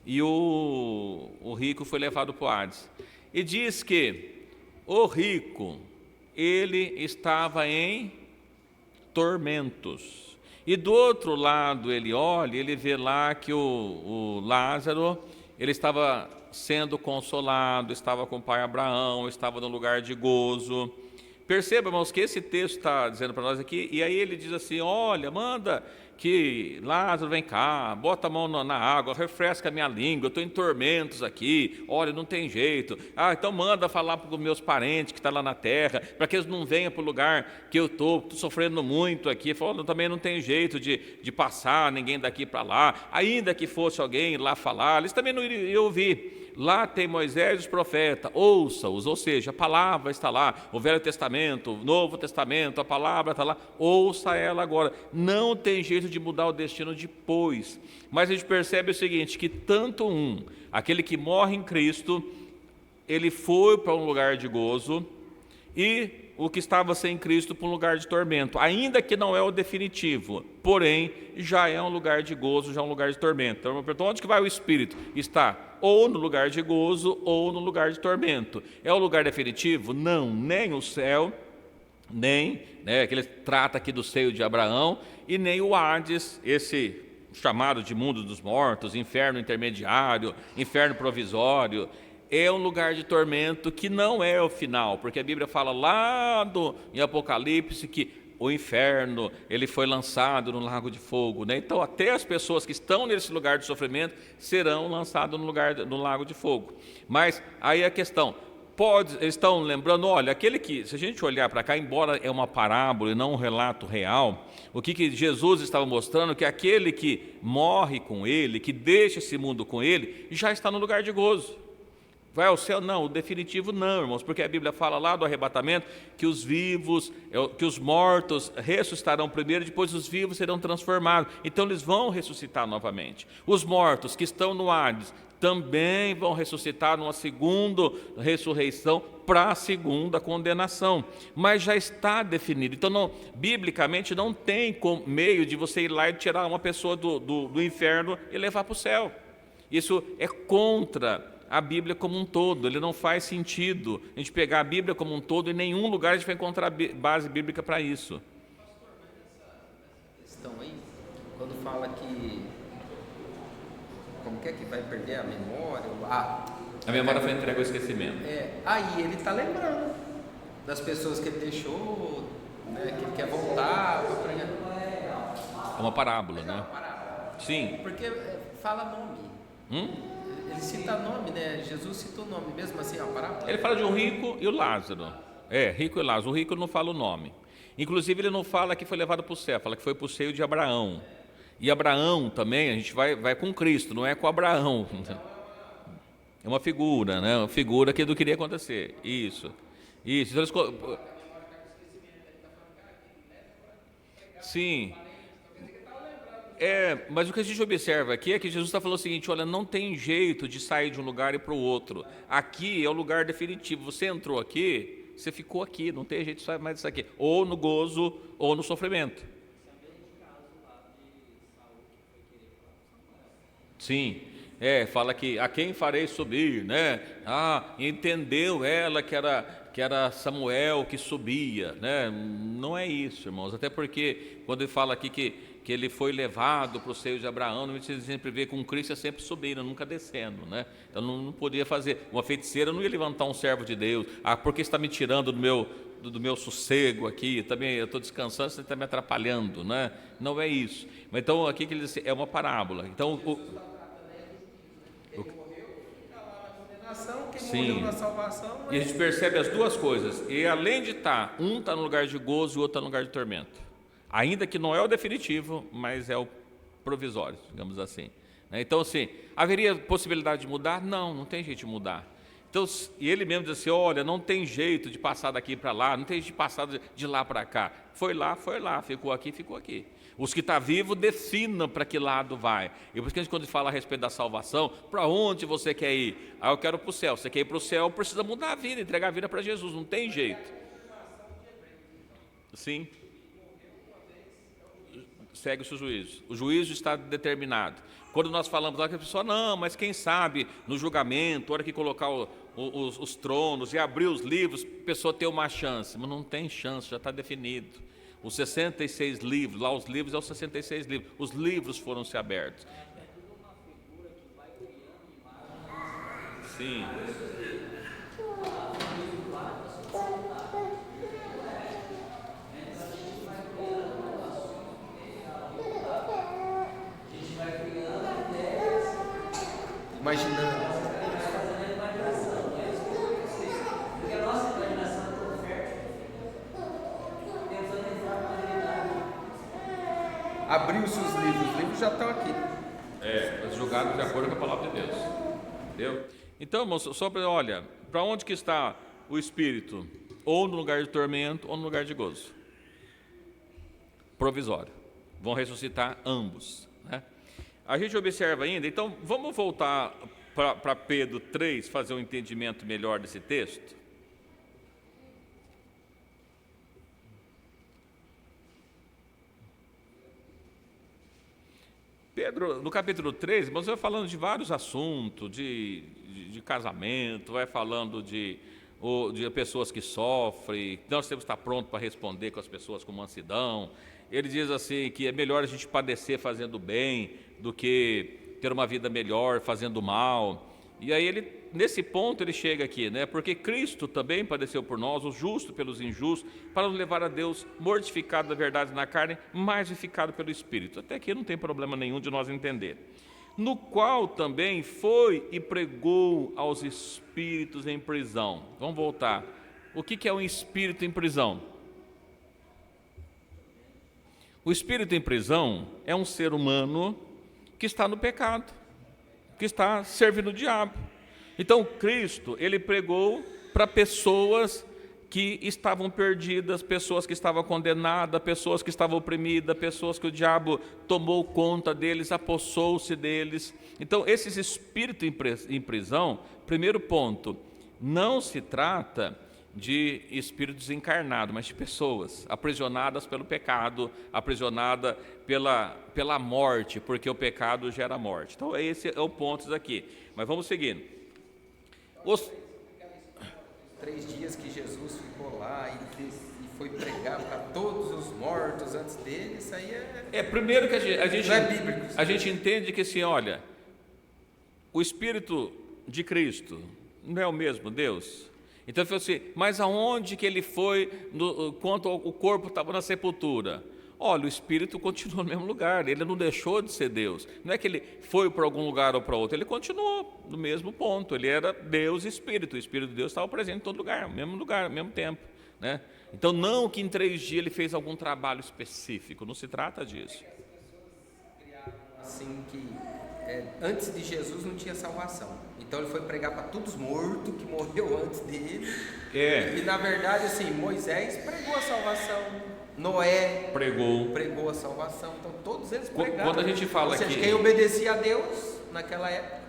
e o rico foi levado para o Hades. E diz que o rico, ele estava em tormentos. E do outro lado ele olha, ele vê lá que o Lázaro, ele estava sendo consolado, estava com o pai Abraão, estava no lugar de gozo. Perceba, irmãos, que esse texto está dizendo para nós aqui, e aí ele diz assim, olha, manda que Lázaro vem cá, bota a mão na água, refresca a minha língua, eu estou em tormentos aqui, olha, não tem jeito. Então manda falar para os meus parentes que estão lá na terra, para que eles não venham para o lugar que eu estou sofrendo muito aqui. Falou, também não tem jeito de passar ninguém daqui para lá, ainda que fosse alguém lá falar, eles também não iriam ouvir. Lá tem Moisés e os profetas, ouça-os, ou seja, a palavra está lá, o Velho Testamento, o Novo Testamento, a palavra está lá, ouça ela agora. Não tem jeito de mudar o destino depois. Mas a gente percebe o seguinte, que tanto aquele que morre em Cristo, ele foi para um lugar de gozo, e o que estava sem Cristo para um lugar de tormento, ainda que não é o definitivo, porém já é um lugar de gozo, já é um lugar de tormento. Então onde que vai o Espírito? Está ou no lugar de gozo ou no lugar de tormento. É o lugar definitivo? Não, nem o céu, nem, que ele trata aqui do seio de Abraão, e nem o Hades, esse chamado de mundo dos mortos, inferno intermediário, inferno provisório. É um lugar de tormento que não é o final, porque a Bíblia fala lá em Apocalipse que o inferno, ele foi lançado no lago de fogo, Então até as pessoas que estão nesse lugar de sofrimento serão lançadas no lago de fogo. Mas aí a questão, estão lembrando, olha, aquele que, se a gente olhar para cá, embora é uma parábola e não um relato real, o que Jesus estava mostrando, que aquele que morre com ele, que deixa esse mundo com ele, já está no lugar de gozo. Vai ao céu? Não, o definitivo não, irmãos, porque a Bíblia fala lá do arrebatamento que os vivos, que os mortos ressuscitarão primeiro, depois os vivos serão transformados. Então eles vão ressuscitar novamente. Os mortos que estão no Hades também vão ressuscitar numa segunda ressurreição para a segunda condenação. Mas já está definido. Então, biblicamente, não tem meio de você ir lá e tirar uma pessoa do inferno e levar para o céu. Isso é contra a Bíblia como um todo, ele não faz sentido a gente pegar a Bíblia como um todo, em nenhum lugar a gente vai encontrar base bíblica para isso. Pastor, mas essa questão aí, quando fala que, como que vai perder a memória, a memória foi entregue ao esquecimento. Aí ele está lembrando das pessoas que ele deixou, que ele quer voltar para pregar. É uma parábola, É uma parábola. Sim. Porque fala nome. Ele cita nome, Jesus citou nome, mesmo assim, a parábola. Ele fala de um rico e o Lázaro. Rico e Lázaro. O rico não fala o nome. Inclusive, ele não fala que foi levado para o céu, fala que foi para o seio de Abraão. E Abraão também, a gente vai com Cristo, não é com Abraão. É uma figura, Uma figura que não queria acontecer. Isso. Então, sim. Mas o que a gente observa aqui é que Jesus está falando o seguinte, olha, não tem jeito de sair de um lugar e para o outro. Aqui é o lugar definitivo. Você entrou aqui, você ficou aqui, não tem jeito de sair mais disso aqui. Ou no gozo, ou no sofrimento. Sim, fala que a quem farei subir, entendeu ela que era Samuel que subia, Não é isso, irmãos, até porque quando ele fala aqui que ele foi levado para o seio de Abraão, a gente sempre vê que um Cristo é sempre subindo, nunca descendo, Então não podia fazer, uma feiticeira não ia levantar um servo de Deus, porque está me tirando do meu sossego aqui, também eu estou descansando, você está me atrapalhando, Não é isso. Mas então aqui que ele diz, é uma parábola. Então quem morreu na salvação, e a gente percebe as duas coisas, e além de um está no lugar de gozo e o outro está no lugar de tormento, ainda que não é o definitivo, mas é o provisório, digamos assim. Então, assim, haveria possibilidade de mudar? Não tem jeito de mudar. Então, e ele mesmo diz assim, olha, não tem jeito de passar daqui para lá, não tem jeito de passar de lá para cá. Foi lá, ficou aqui. Os que estão vivos definam para que lado vai. E por isso que a gente, quando fala a respeito da salvação, para onde você quer ir? Eu quero para o céu. Você quer ir para o céu, precisa mudar a vida, entregar a vida para Jesus, não tem jeito. Sim. segue-se o juízo. O juízo está determinado. Quando nós falamos lá que a pessoa, não, mas quem sabe no julgamento, a hora que colocar os tronos e abrir os livros, a pessoa tem uma chance. Mas não tem chance, já está definido. Os 66 livros, lá os livros é os 66 livros. Os livros foram se abertos. Sim. Imaginando. Abriu-se os livros já estão aqui. Julgados de acordo com a palavra de Deus. Entendeu? Então, irmãos, só para, olha, para onde que está o Espírito? Ou no lugar de tormento, ou no lugar de gozo. Provisório. Vão ressuscitar ambos, né? A gente observa ainda, então, vamos voltar para Pedro 3, fazer um entendimento melhor desse texto. Pedro, no capítulo 3, você vai falando de vários assuntos, de casamento, vai falando de pessoas que sofrem, nós temos que estar prontos para responder com as pessoas com mansidão. Ele diz assim que é melhor a gente padecer fazendo bem do que ter uma vida melhor fazendo mal. E aí nesse ponto ele chega aqui, né? Porque Cristo também padeceu por nós, o justo pelos injustos, para nos levar a Deus, mortificado da verdade na carne, mas vivificado pelo Espírito. Até aqui não tem problema nenhum de nós entender. No qual também foi e pregou aos espíritos em prisão. Vamos voltar. O que é um espírito em prisão? O espírito em prisão é um ser humano que está no pecado, que está servindo o diabo. Então Cristo, ele pregou para pessoas que estavam perdidas, pessoas que estavam condenadas, pessoas que estavam oprimidas, pessoas que o diabo tomou conta deles, apossou-se deles. Então esses espíritos em prisão, primeiro ponto, não se trata de espíritos encarnados, mas de pessoas aprisionadas pelo pecado, aprisionadas pela morte, porque o pecado gera morte. Então esse é o ponto aqui. Mas vamos seguindo. 3 dias que Jesus ficou lá e foi pregar para todos os mortos antes dele, isso aí primeiro que a gente, não é bíblico. A gente entende que assim, olha, o Espírito de Cristo não é o mesmo Deus? Então ele falou assim, mas aonde que ele foi quando o corpo estava na sepultura? Olha, o Espírito continuou no mesmo lugar, ele não deixou de ser Deus. Não é que ele foi para algum lugar ou para outro, ele continuou no mesmo ponto, ele era Deus e Espírito. O Espírito de Deus estava presente em todo lugar, ao mesmo tempo, né? Então não que em 3 dias ele fez algum trabalho específico, não se trata disso. Assim que antes de Jesus não tinha salvação. Então ele foi pregar para todos os mortos que morreu antes dele. E na verdade assim, Moisés pregou a salvação. Noé pregou a salvação, então todos eles pregaram. Quando a gente fala que quem obedecia a Deus naquela época.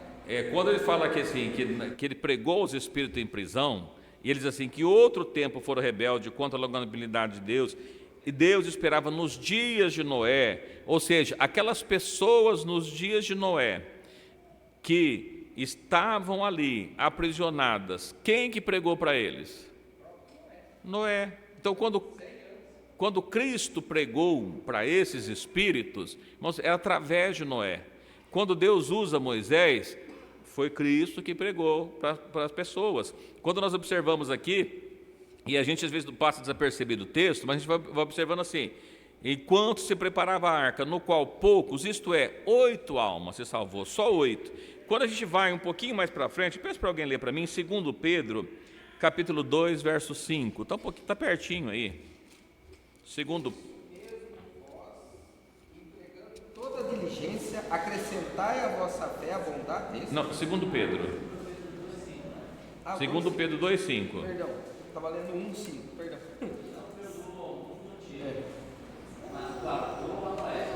Quando ele fala que assim que ele pregou os espíritos em prisão, e eles assim que outro tempo foram rebeldes contra a longanimidade de Deus, e Deus esperava nos dias de Noé, ou seja, aquelas pessoas nos dias de Noé que estavam ali aprisionadas, quem que pregou para eles? Noé. Então quando Cristo pregou para esses espíritos, irmãos, é através de Noé. Quando Deus usa Moisés, foi Cristo que pregou para as pessoas. Quando nós observamos aqui, e a gente às vezes passa desapercebido o texto, mas a gente vai observando assim, enquanto se preparava a arca, no qual poucos, isto é, 8 almas se salvou, só 8. Quando a gente vai um pouquinho mais para frente, peço para alguém ler para mim, 2 Pedro, capítulo 2, verso 5, está pertinho aí. Segundo toda diligência, acrescentai à vossa fé a bondade desse. Não, 2 Pedro. 2 Pedro 2,5. Perdão, estava lendo 1,5, perdão. Mas guardou a fé,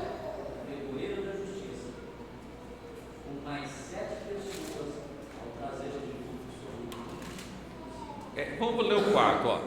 nevoeiro da justiça, com mais 7 pessoas ao trazer de frutos. Vamos ler o 4, ó.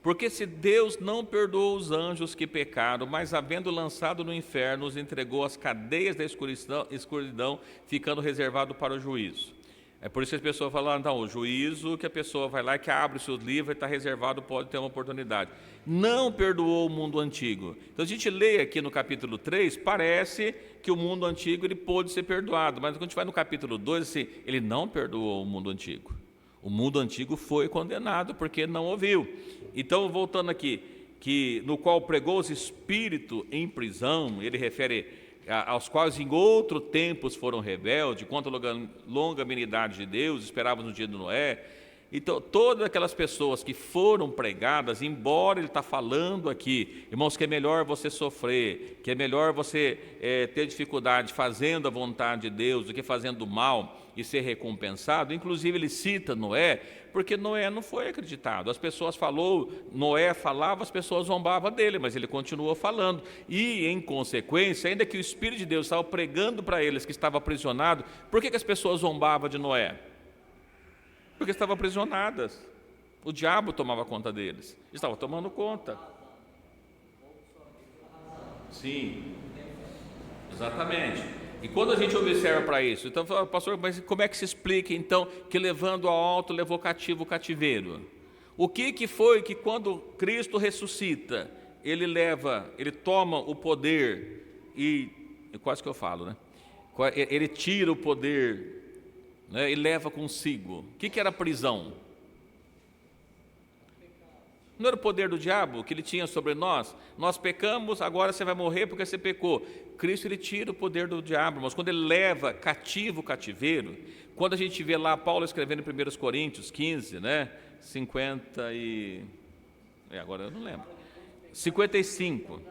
Porque se Deus não perdoou os anjos que pecaram, mas havendo lançado no inferno, os entregou às cadeias da escuridão, ficando reservado para o juízo. É por isso que as pessoas falam, então, o juízo que a pessoa vai lá, que abre os seus livros e está reservado, pode ter uma oportunidade. Não perdoou o mundo antigo. Então a gente lê aqui no capítulo 3, parece que o mundo antigo ele pôde ser perdoado, mas quando a gente vai no capítulo 2, assim, ele não perdoou o mundo antigo. O mundo antigo foi condenado porque não ouviu. Então, voltando aqui, que no qual pregou os espíritos em prisão, ele refere aos quais em outro tempos foram rebeldes, contra a longanimidade de Deus, esperavam no dia de Noé. Então, todas aquelas pessoas que foram pregadas, embora ele está falando aqui, irmãos, que é melhor você sofrer, que é melhor você ter dificuldade fazendo a vontade de Deus do que fazendo mal e ser recompensado. Inclusive ele cita Noé, porque Noé não foi acreditado. As pessoas Noé falava, as pessoas zombavam dele, mas ele continuou falando. E, em consequência, ainda que o Espírito de Deus estava pregando para eles que estava aprisionado, por que as pessoas zombavam de Noé? Porque estavam aprisionadas. O diabo tomava conta deles. Estava tomando conta. Sim, exatamente. E quando a gente observa para isso, então, pastor, mas como é que se explica então que levando ao alto levou cativo o cativeiro? O que foi que quando Cristo ressuscita, ele toma o poder e quase que eu falo, né? Ele tira o poder, né, e leva consigo. O que era a prisão? Não era o poder do diabo que ele tinha sobre nós? Nós pecamos, agora você vai morrer porque você pecou. Cristo ele tira o poder do diabo, mas quando ele leva cativo o cativeiro, quando a gente vê lá Paulo escrevendo em 1 Coríntios 15, né, 50 e... agora eu não lembro. 55.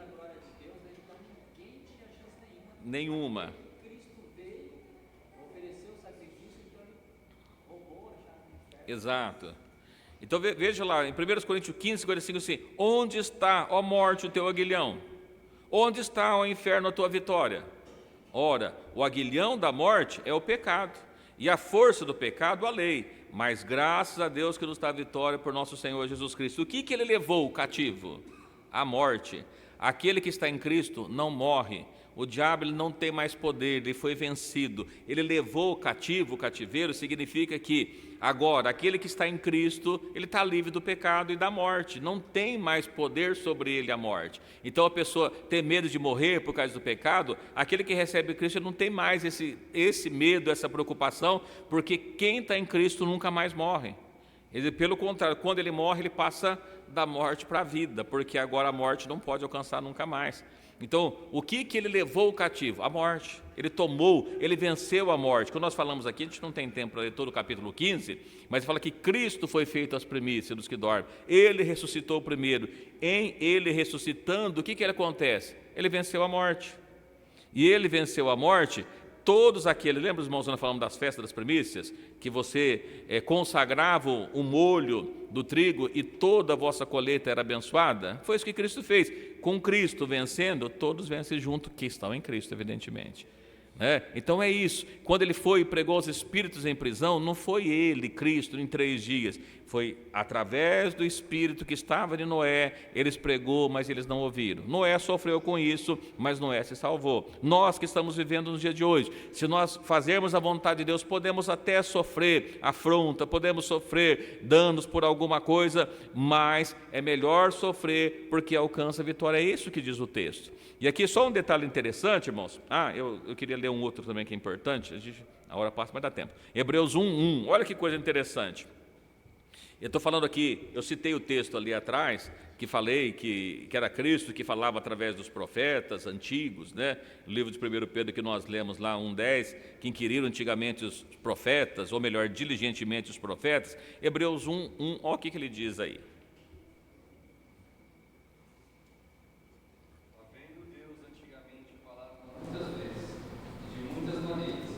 Nenhuma. Exato. Então veja lá, em 1 Coríntios 15, 45, assim: onde está, ó morte, o teu aguilhão? Onde está, ó inferno, a tua vitória? Ora, o aguilhão da morte é o pecado, e a força do pecado a lei, mas graças a Deus que nos dá a vitória por nosso Senhor Jesus Cristo. O que ele levou o cativo? A morte. Aquele que está em Cristo não morre. O diabo ele não tem mais poder, ele foi vencido. Ele levou o cativeiro significa que agora aquele que está em Cristo, ele está livre do pecado e da morte. Não tem mais poder sobre ele a morte. Então a pessoa tem medo de morrer por causa do pecado, aquele que recebe Cristo não tem mais esse medo, essa preocupação, porque quem está em Cristo nunca mais morre. Ele, pelo contrário, quando ele morre, ele passa da morte para a vida, porque agora a morte não pode alcançar nunca mais. Então, o que ele levou o cativo? A morte. Ele venceu a morte. Quando nós falamos aqui, a gente não tem tempo para ler todo o capítulo 15, mas fala que Cristo foi feito as primícias dos que dormem. Ele ressuscitou primeiro. Em ele ressuscitando, o que acontece? Ele venceu a morte. E ele venceu a morte. Todos aqueles, lembra, irmãos, quando nós falamos das festas das primícias, que você consagrava o molho do trigo e toda a vossa colheita era abençoada? Foi isso que Cristo fez. Com Cristo vencendo, todos vencem junto, que estão em Cristo, evidentemente. Então é isso. Quando ele foi e pregou os espíritos em prisão, não foi ele, Cristo, em 3 dias. Foi através do espírito que estava de Noé, eles pregou, mas eles não ouviram. Noé sofreu com isso, mas Noé se salvou. Nós que estamos vivendo no dia de hoje, se nós fazermos a vontade de Deus, podemos até sofrer afronta, podemos sofrer danos por alguma coisa, mas é melhor sofrer porque alcança a vitória. É isso que diz o texto. E aqui só um detalhe interessante, irmãos. Eu queria ler um outro também que é importante. A hora passa, mas dá tempo. Hebreus 1:1. Olha que coisa interessante. Eu estou falando aqui, eu citei o texto ali atrás, que falei que era Cristo que falava através dos profetas antigos, né? O livro de 1 Pedro que nós lemos lá, 1:10, que inquiriram antigamente os profetas, ou melhor, diligentemente os profetas. Hebreus 1:1, olha o que ele diz aí. Havendo Deus antigamente falado muitas vezes, e de muitas maneiras,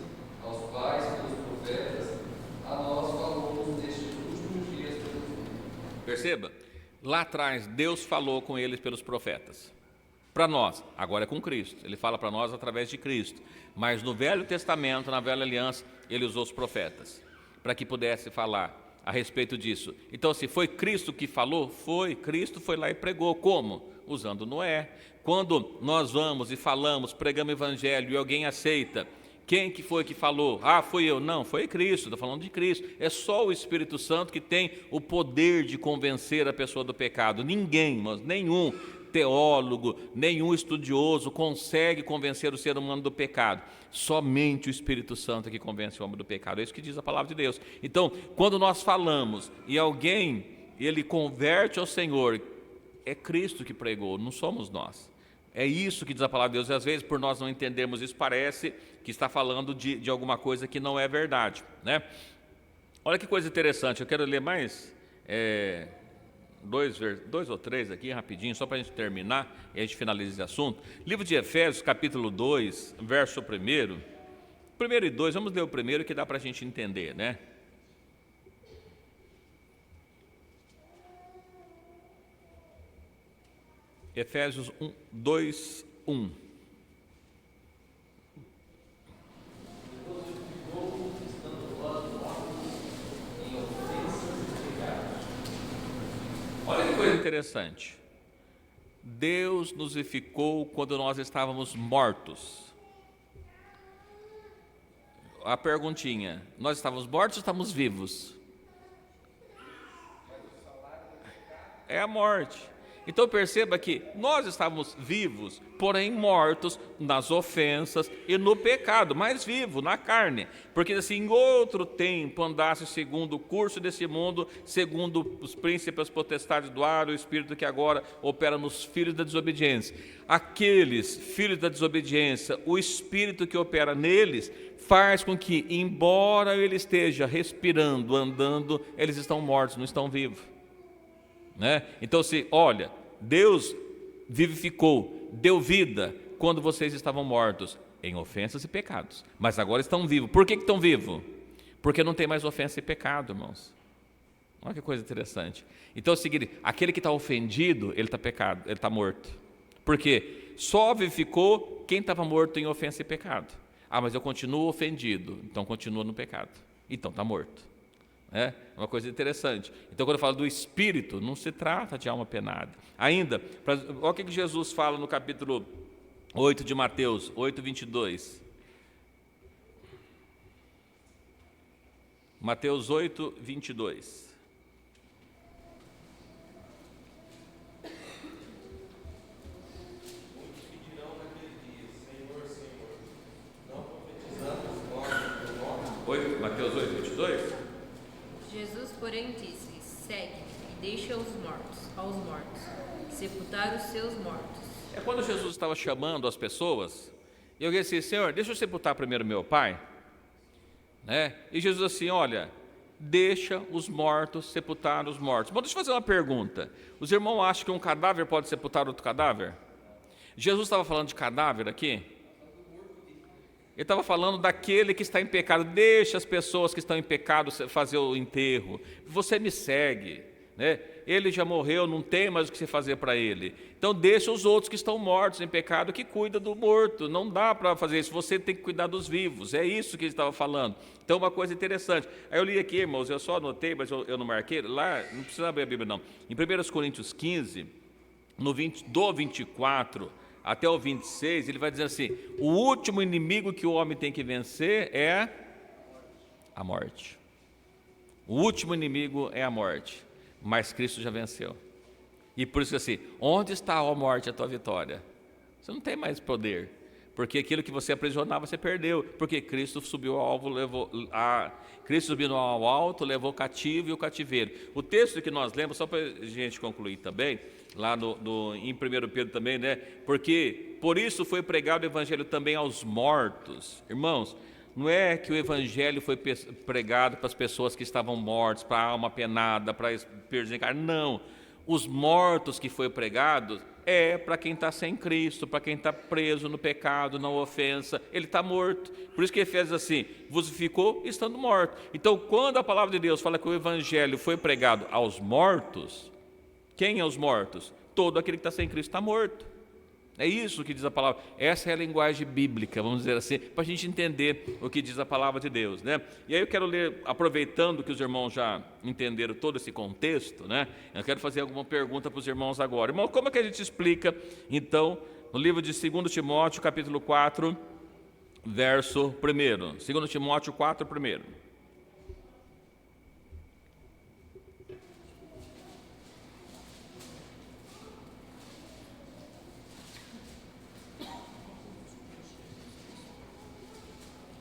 aos pais pelos profetas, a nós falou nestes últimos dias pelo Filho. Perceba, lá atrás Deus falou com eles pelos profetas. Para nós, agora é com Cristo. Ele fala para nós através de Cristo. Mas no Velho Testamento, na Velha Aliança, ele usou os profetas para que pudesse falar. a respeito disso. Então, se foi Cristo que falou, foi, Cristo foi lá e pregou. Como? Usando Noé. Quando nós vamos e falamos, pregamos o evangelho e alguém aceita, quem que foi que falou? Ah, fui eu. Não, foi Cristo, estou falando de Cristo. É só o Espírito Santo que tem o poder de convencer a pessoa do pecado. Ninguém, mas nenhum teólogo, nenhum estudioso consegue convencer o ser humano do pecado. Somente o Espírito Santo que convence o homem do pecado. É isso que diz a palavra de Deus. Então, quando nós falamos e alguém, ele converte ao Senhor, é Cristo que pregou, não somos nós. É isso que diz a palavra de Deus. E às vezes, por nós não entendermos isso, parece que está falando de alguma coisa que não é verdade, né? Olha que coisa interessante. Eu quero ler mais dois ou três aqui, rapidinho, só para a gente terminar e a gente finaliza esse assunto. Livro de Efésios, capítulo 2, verso 1. Primeiro e 2, vamos ler o primeiro que dá para a gente entender, né? Efésios 2, 1. Olha que coisa interessante. Deus nos vivificou quando nós estávamos mortos. A perguntinha: nós estávamos mortos ou estamos vivos? É a morte. Então perceba que nós estávamos vivos, porém mortos nas ofensas e no pecado, mas vivo na carne, porque assim em outro tempo andasse segundo o curso desse mundo, segundo os príncipes, potestades do ar, o espírito que agora opera nos filhos da desobediência. Aqueles filhos da desobediência, o espírito que opera neles, faz com que, embora ele esteja respirando, andando, eles estão mortos, não estão vivos. Né? Então, olha, Deus vivificou, deu vida quando vocês estavam mortos em ofensas e pecados, mas agora estão vivos. Por que estão vivos? Porque não tem mais ofensa e pecado, irmãos. Olha que coisa interessante. Então é o seguinte: aquele que está ofendido, ele está pecado, ele está morto. Porque só vivificou quem estava morto em ofensa e pecado. Ah, mas eu continuo ofendido, então continua no pecado, então está morto. É uma coisa interessante. Então, quando eu falo do Espírito, não se trata de alma penada. Ainda, olha o que Jesus fala no capítulo 8 de Mateus, 8, 22. Mateus 8, 22. Mateus 8, 22. Jesus, porém, disse: segue-me e deixa aos mortos, sepultar os seus mortos. É quando Jesus estava chamando as pessoas, e alguém disse: Senhor, deixa eu sepultar primeiro meu pai, né? E Jesus assim: olha, deixa os mortos sepultar os mortos. Bom, deixa eu fazer uma pergunta. Os irmãos acham que um cadáver pode sepultar outro cadáver? Jesus estava falando de cadáver aqui? Ele estava falando daquele que está em pecado. Deixa as pessoas que estão em pecado fazer o enterro. Você me segue, né? Ele já morreu, não tem mais o que se fazer para ele. Então deixa os outros que estão mortos em pecado que cuida do morto. Não dá para fazer isso. Você tem que cuidar dos vivos. É isso que ele estava falando. Então uma coisa interessante. Aí eu li aqui, irmãos, eu só anotei, mas eu não marquei. Lá, não precisa abrir a Bíblia não. Em 1 Coríntios 15, do 24 até o 26, ele vai dizer assim: o último inimigo que o homem tem que vencer é a morte. O último inimigo é a morte, mas Cristo já venceu. E por isso assim, onde está, ó morte, a tua vitória? Você não tem mais poder, porque aquilo que você aprisionava, você perdeu, porque Cristo subiu ao alto, levou cativo e o cativeiro. O texto que nós lemos, só para a gente concluir também, lá em 1 Pedro também, né? Porque por isso foi pregado o evangelho também aos mortos. Irmãos, não é que o evangelho foi pregado para as pessoas que estavam mortas, para a alma penada, para espíritos encarnados. Não, os mortos que foi pregado é para quem está sem Cristo, para quem está preso no pecado, na ofensa, ele está morto. Por isso que Efésios assim: vos ficou estando morto. Então, quando a palavra de Deus fala que o evangelho foi pregado aos mortos, quem é os mortos? Todo aquele que está sem Cristo está morto. É isso que diz a palavra. Essa é a linguagem bíblica, vamos dizer assim, para a gente entender o que diz a palavra de Deus, né? E aí eu quero ler, aproveitando que os irmãos já entenderam todo esse contexto, né? Eu quero fazer alguma pergunta para os irmãos agora. Irmão, como é que a gente explica, então, no livro de 2 Timóteo, capítulo 4, verso 1. 2 Timóteo 4, 1.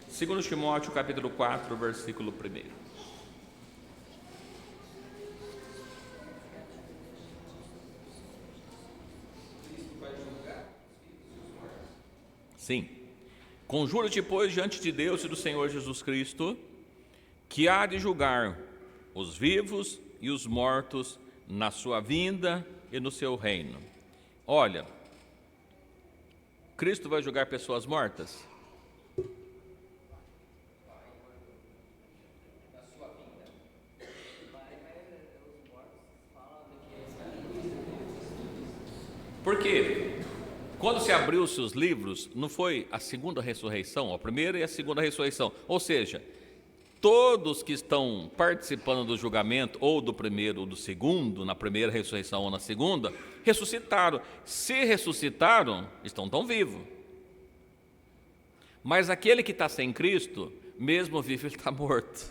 Segundo Timóteo, capítulo 4, versículo 1. Sim. Conjuro-te, pois, diante de Deus e do Senhor Jesus Cristo, que há de julgar os vivos e os mortos na sua vinda e no seu reino. Olha, Cristo vai julgar pessoas mortas? Porque quando se abriu os seus livros, não foi a segunda ressurreição, a primeira e a segunda ressurreição. Ou seja, todos que estão participando do julgamento, ou do primeiro ou do segundo, na primeira ressurreição ou na segunda, ressuscitaram. Se ressuscitaram, estão tão vivos. Mas aquele que está sem Cristo, mesmo vivo, ele está morto.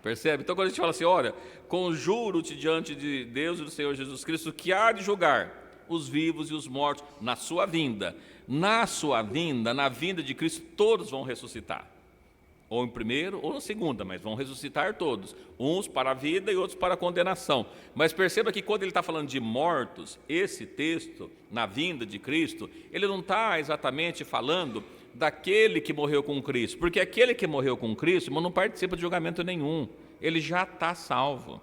Percebe? Então quando a gente fala assim, olha, conjuro-te diante de Deus e do Senhor Jesus Cristo, que há de julgar os vivos e os mortos na sua vinda. Na sua vinda, na vinda de Cristo, todos vão ressuscitar. Ou em primeiro ou na segunda, mas vão ressuscitar todos. Uns para a vida e outros para a condenação. Mas perceba que quando ele está falando de mortos, esse texto, na vinda de Cristo, ele não está exatamente falando daquele que morreu com Cristo. Porque aquele que morreu com Cristo não participa de julgamento nenhum. Ele já está salvo.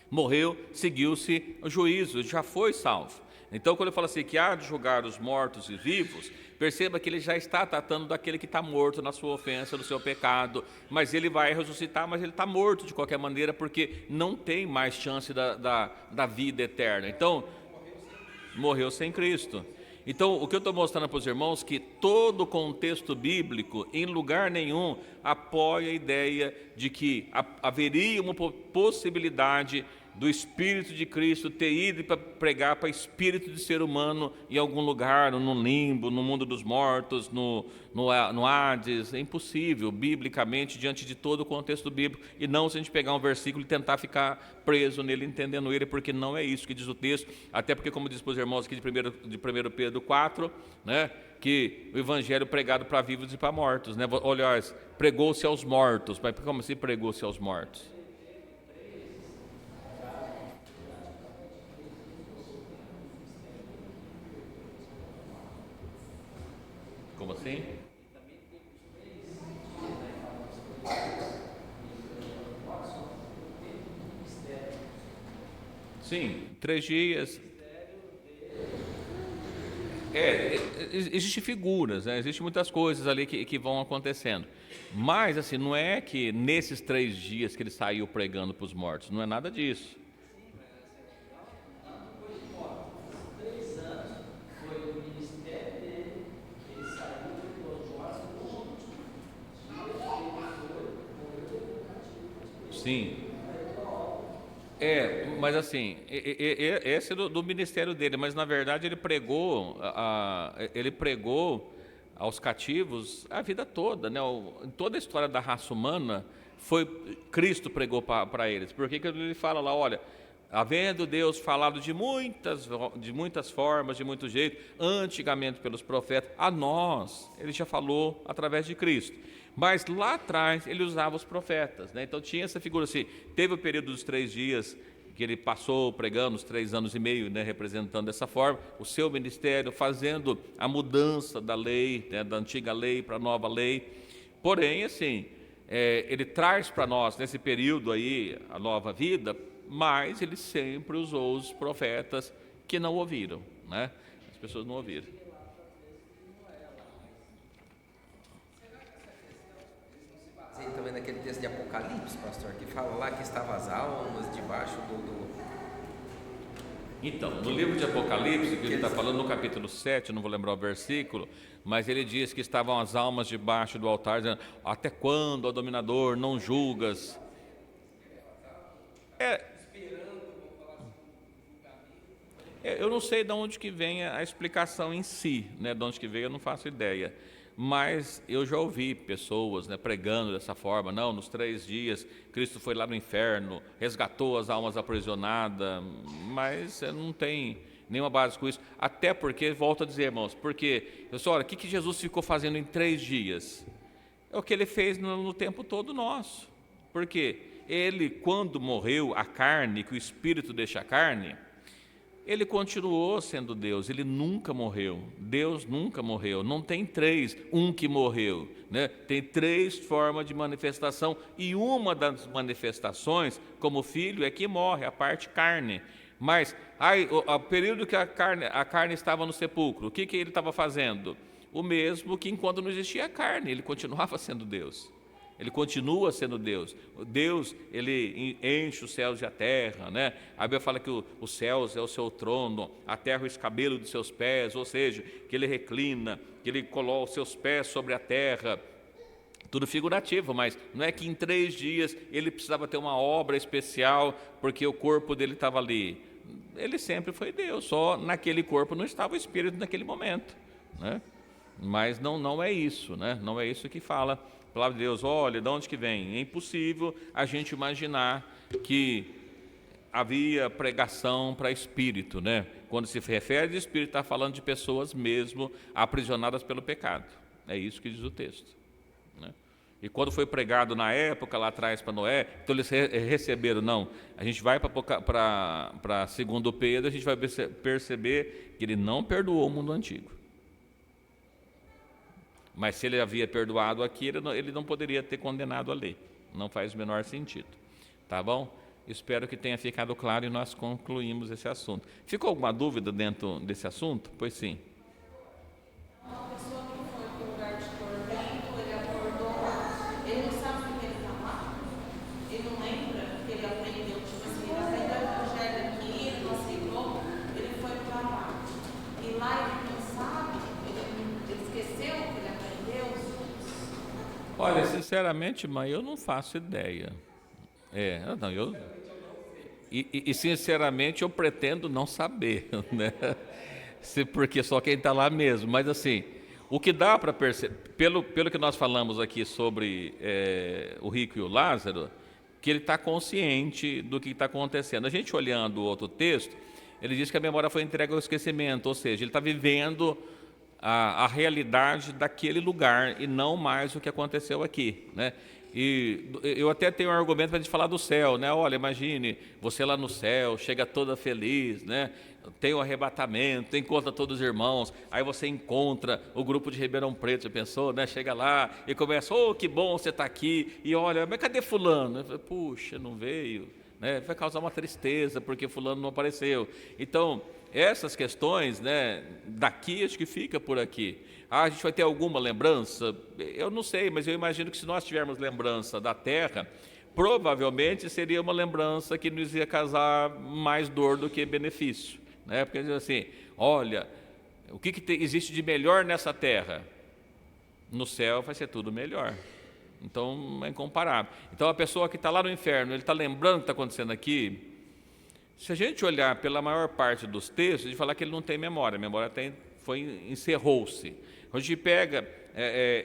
Morreu, seguiu-se o juízo, já foi salvo. Então, quando eu falo assim, que há de julgar os mortos e vivos, perceba que ele já está tratando daquele que está morto na sua ofensa, no seu pecado, mas ele vai ressuscitar, mas ele está morto de qualquer maneira, porque não tem mais chance da vida eterna. Então, morreu sem Cristo. Então, o que eu estou mostrando para os irmãos é que todo o contexto bíblico, em lugar nenhum, apoia a ideia de que haveria uma possibilidade do Espírito de Cristo ter ido para pregar para espírito de ser humano em algum lugar, no limbo, no mundo dos mortos, no Hades. É impossível, biblicamente, diante de todo o contexto bíblico, e não se a gente pegar um versículo e tentar ficar preso nele, entendendo ele, porque não é isso que diz o texto, até porque, como diz para os irmãos aqui de 1 Pedro 4, né, que o evangelho pregado para vivos e para mortos, né? Olha, pregou-se aos mortos, mas como assim pregou-se aos mortos? Como assim? Sim, 3 dias. Existem figuras, né? Existem muitas coisas ali que vão acontecendo. Mas, assim, não é que nesses 3 dias que ele saiu pregando para os mortos, não é nada disso. Sim. Mas assim, esse é do ministério dele, mas na verdade ele pregou aos cativos a vida toda, né? Em toda a história da raça humana, Cristo pregou para eles. Porque ele fala lá, olha, havendo Deus falado de muitas formas, de muito jeito, antigamente pelos profetas, a nós, ele já falou através de Cristo. Mas lá atrás ele usava os profetas, né? Então tinha essa figura assim, teve o período dos 3 dias que ele passou pregando, os 3 anos e meio, né, representando dessa forma, o seu ministério, fazendo a mudança da lei, né, da antiga lei para a nova lei. Porém, assim, ele traz para nós, nesse período aí, a nova vida, mas ele sempre usou os profetas que não ouviram, né? As pessoas não ouviram. Também naquele texto de Apocalipse, pastor, que fala lá que estavam as almas debaixo Então, no livro de Apocalipse, que ele está falando no capítulo 7, não vou lembrar o versículo, mas ele diz que estavam as almas debaixo do altar, dizendo: até quando, ó dominador, não julgas? Eu não sei de onde que vem a explicação em si, né? De onde que veio eu não faço ideia, mas eu já ouvi pessoas, né, pregando dessa forma: não, nos 3 dias Cristo foi lá no inferno, resgatou as almas aprisionadas, mas não tem nenhuma base com isso, até porque, volto a dizer, irmãos, porque, pessoal, olha, o que Jesus ficou fazendo em 3 dias? É o que ele fez no tempo todo nosso, porque ele, quando morreu a carne, que o Espírito deixa a carne, ele continuou sendo Deus, ele nunca morreu, Deus nunca morreu, não tem 3, um que morreu, né? Tem 3 formas de manifestação, e uma das manifestações, como filho, é que morre, a parte carne. Mas, o período que a carne estava no sepulcro, o que ele estava fazendo? O mesmo que enquanto não existia a carne, ele continuava sendo Deus. Ele continua sendo Deus. Deus, ele enche os céus e a terra, né? A Bíblia fala que os céus é o seu trono, a terra é o escabelo dos seus pés, ou seja, que ele reclina, que ele coloca os seus pés sobre a terra. Tudo figurativo, mas não é que em 3 dias ele precisava ter uma obra especial porque o corpo dele estava ali. Ele sempre foi Deus, só naquele corpo não estava o Espírito naquele momento, né? Mas não é isso, né? Não é isso que fala a palavra de Deus. Olha, de onde que vem? É impossível a gente imaginar que havia pregação para espírito, né? Quando se refere a espírito, está falando de pessoas mesmo aprisionadas pelo pecado. É isso que diz o texto, né? E quando foi pregado na época, lá atrás para Noé, então eles receberam, não, a gente vai para 2 Pedro, a gente vai perceber que ele não perdoou o mundo antigo. Mas se ele havia perdoado aqui, ele não poderia ter condenado a lei. Não faz o menor sentido. Tá bom? Espero que tenha ficado claro e nós concluímos esse assunto. Ficou alguma dúvida dentro desse assunto? Pois sim. Uma pessoa que foi para o lugar de tormento, ele acordou, ele não sabe o que ele está lá, ele não lembra que ele aprendeu, tipo assim, ele aprendeu o evangelho aqui, ele não aceitou, ele foi para lá. E lá ele não sabe, ele esqueceu o que ele aprendeu. Olha, sinceramente, mãe, eu não faço ideia. E sinceramente eu pretendo não saber, né? Porque só quem está lá mesmo. Mas assim, o que dá para perceber, pelo que nós falamos aqui sobre o rico e o Lázaro, que ele está consciente do que está acontecendo. A gente olhando o outro texto, ele diz que a memória foi entregue ao esquecimento, ou seja, ele está vivendo a realidade daquele lugar e não mais o que aconteceu aqui, né? E eu até tenho um argumento para a gente falar do céu, né? Olha, imagine você lá no céu, chega toda feliz, né? Tem o arrebatamento, encontra todos os irmãos, aí você encontra o grupo de Ribeirão Preto, você pensou, né? Chega lá e começa: oh, que bom você está aqui, e olha, mas cadê fulano? Eu falei: puxa, não veio, né? Vai causar uma tristeza porque fulano não apareceu. Então, essas questões, né, daqui acho que fica por aqui. A gente vai ter alguma lembrança? Eu não sei, mas eu imagino que se nós tivermos lembrança da terra, provavelmente seria uma lembrança que nos ia causar mais dor do que benefício, né? Porque assim, olha, o que existe de melhor nessa terra? No céu vai ser tudo melhor. Então é incomparável. Então a pessoa que está lá no inferno, ele está lembrando o que está acontecendo aqui. Se a gente olhar pela maior parte dos textos, a gente fala que ele não tem memória, a memória encerrou-se. A gente pega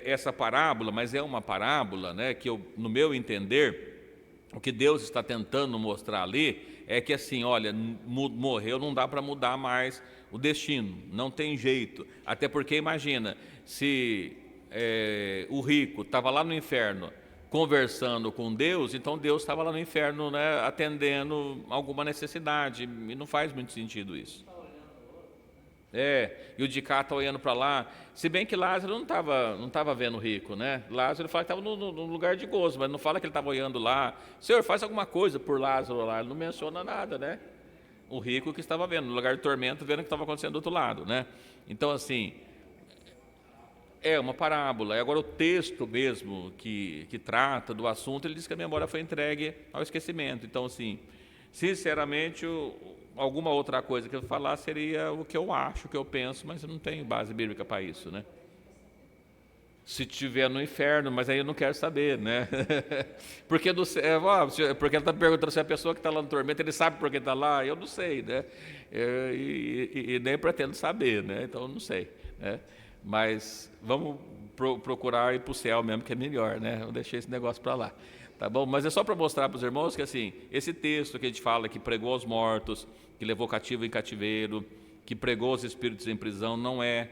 essa parábola, mas é uma parábola, né, que no meu entender, o que Deus está tentando mostrar ali é que assim, olha, morreu, não dá para mudar mais o destino, não tem jeito. Até porque imagina, se o rico estava lá no inferno, conversando com Deus, então Deus estava lá no inferno, né, atendendo alguma necessidade, e não faz muito sentido isso. E o de cá está olhando para lá, se bem que Lázaro não estava vendo o rico, né? Lázaro fala que estava no lugar de gozo, mas não fala que ele estava olhando lá. Senhor, faz alguma coisa por Lázaro lá, ele não menciona nada, né? O rico que estava vendo, no lugar de tormento, vendo o que estava acontecendo do outro lado, né? Então, assim, é uma parábola. E agora o texto mesmo que trata do assunto, ele diz que a memória foi entregue ao esquecimento. Então, assim, sinceramente, alguma outra coisa que eu falar seria o que eu acho, o que eu penso, mas eu não tenho base bíblica para isso, né? Se estiver no inferno, mas aí eu não quero saber, né? Porque ele está perguntando se a pessoa que está lá no tormento, ele sabe por que está lá, eu não sei, né? E nem pretendo saber, né? Então eu não sei, né? Mas vamos procurar ir para o céu mesmo, que é melhor, né? Eu deixei esse negócio para lá, tá bom? Mas é só para mostrar para os irmãos que, assim, esse texto que a gente fala, que pregou aos mortos, que levou cativo em cativeiro, que pregou os espíritos em prisão, não é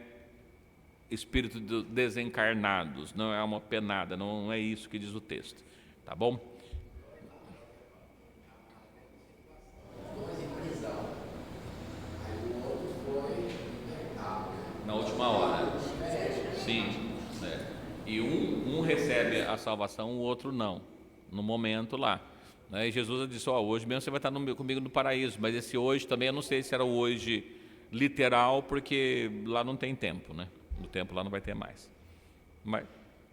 espírito desencarnados, não é uma penada, não é isso que diz o texto, tá bom? Na última hora, sim, né? E um recebe a salvação, o outro não, no momento lá, né? E Jesus disse, hoje mesmo você vai estar comigo no paraíso, mas esse hoje também, eu não sei se era o hoje literal, porque lá não tem tempo, né? No tempo lá não vai ter mais.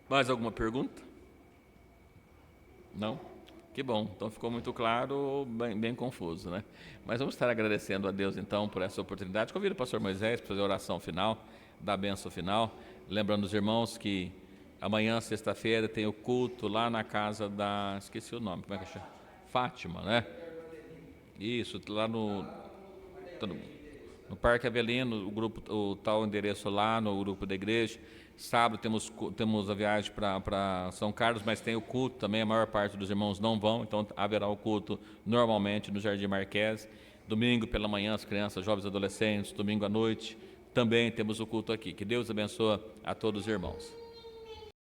Mais alguma pergunta? Não? Que bom, então ficou muito claro, bem confuso, né? Mas vamos estar agradecendo a Deus então por essa oportunidade. Convido o pastor Moisés para fazer a oração final, da bênção final, lembrando os irmãos que amanhã, sexta-feira, tem o culto lá na casa da... esqueci o nome, como é que chama? Fátima, né? Isso, lá no Parque Avelino, o tal endereço lá no grupo da igreja. Sábado temos a viagem para São Carlos, mas tem o culto também, a maior parte dos irmãos não vão, então haverá o culto normalmente no Jardim Marquês. Domingo pela manhã, as crianças, jovens, adolescentes, domingo à noite, também temos o culto aqui. Que Deus abençoe a todos os irmãos.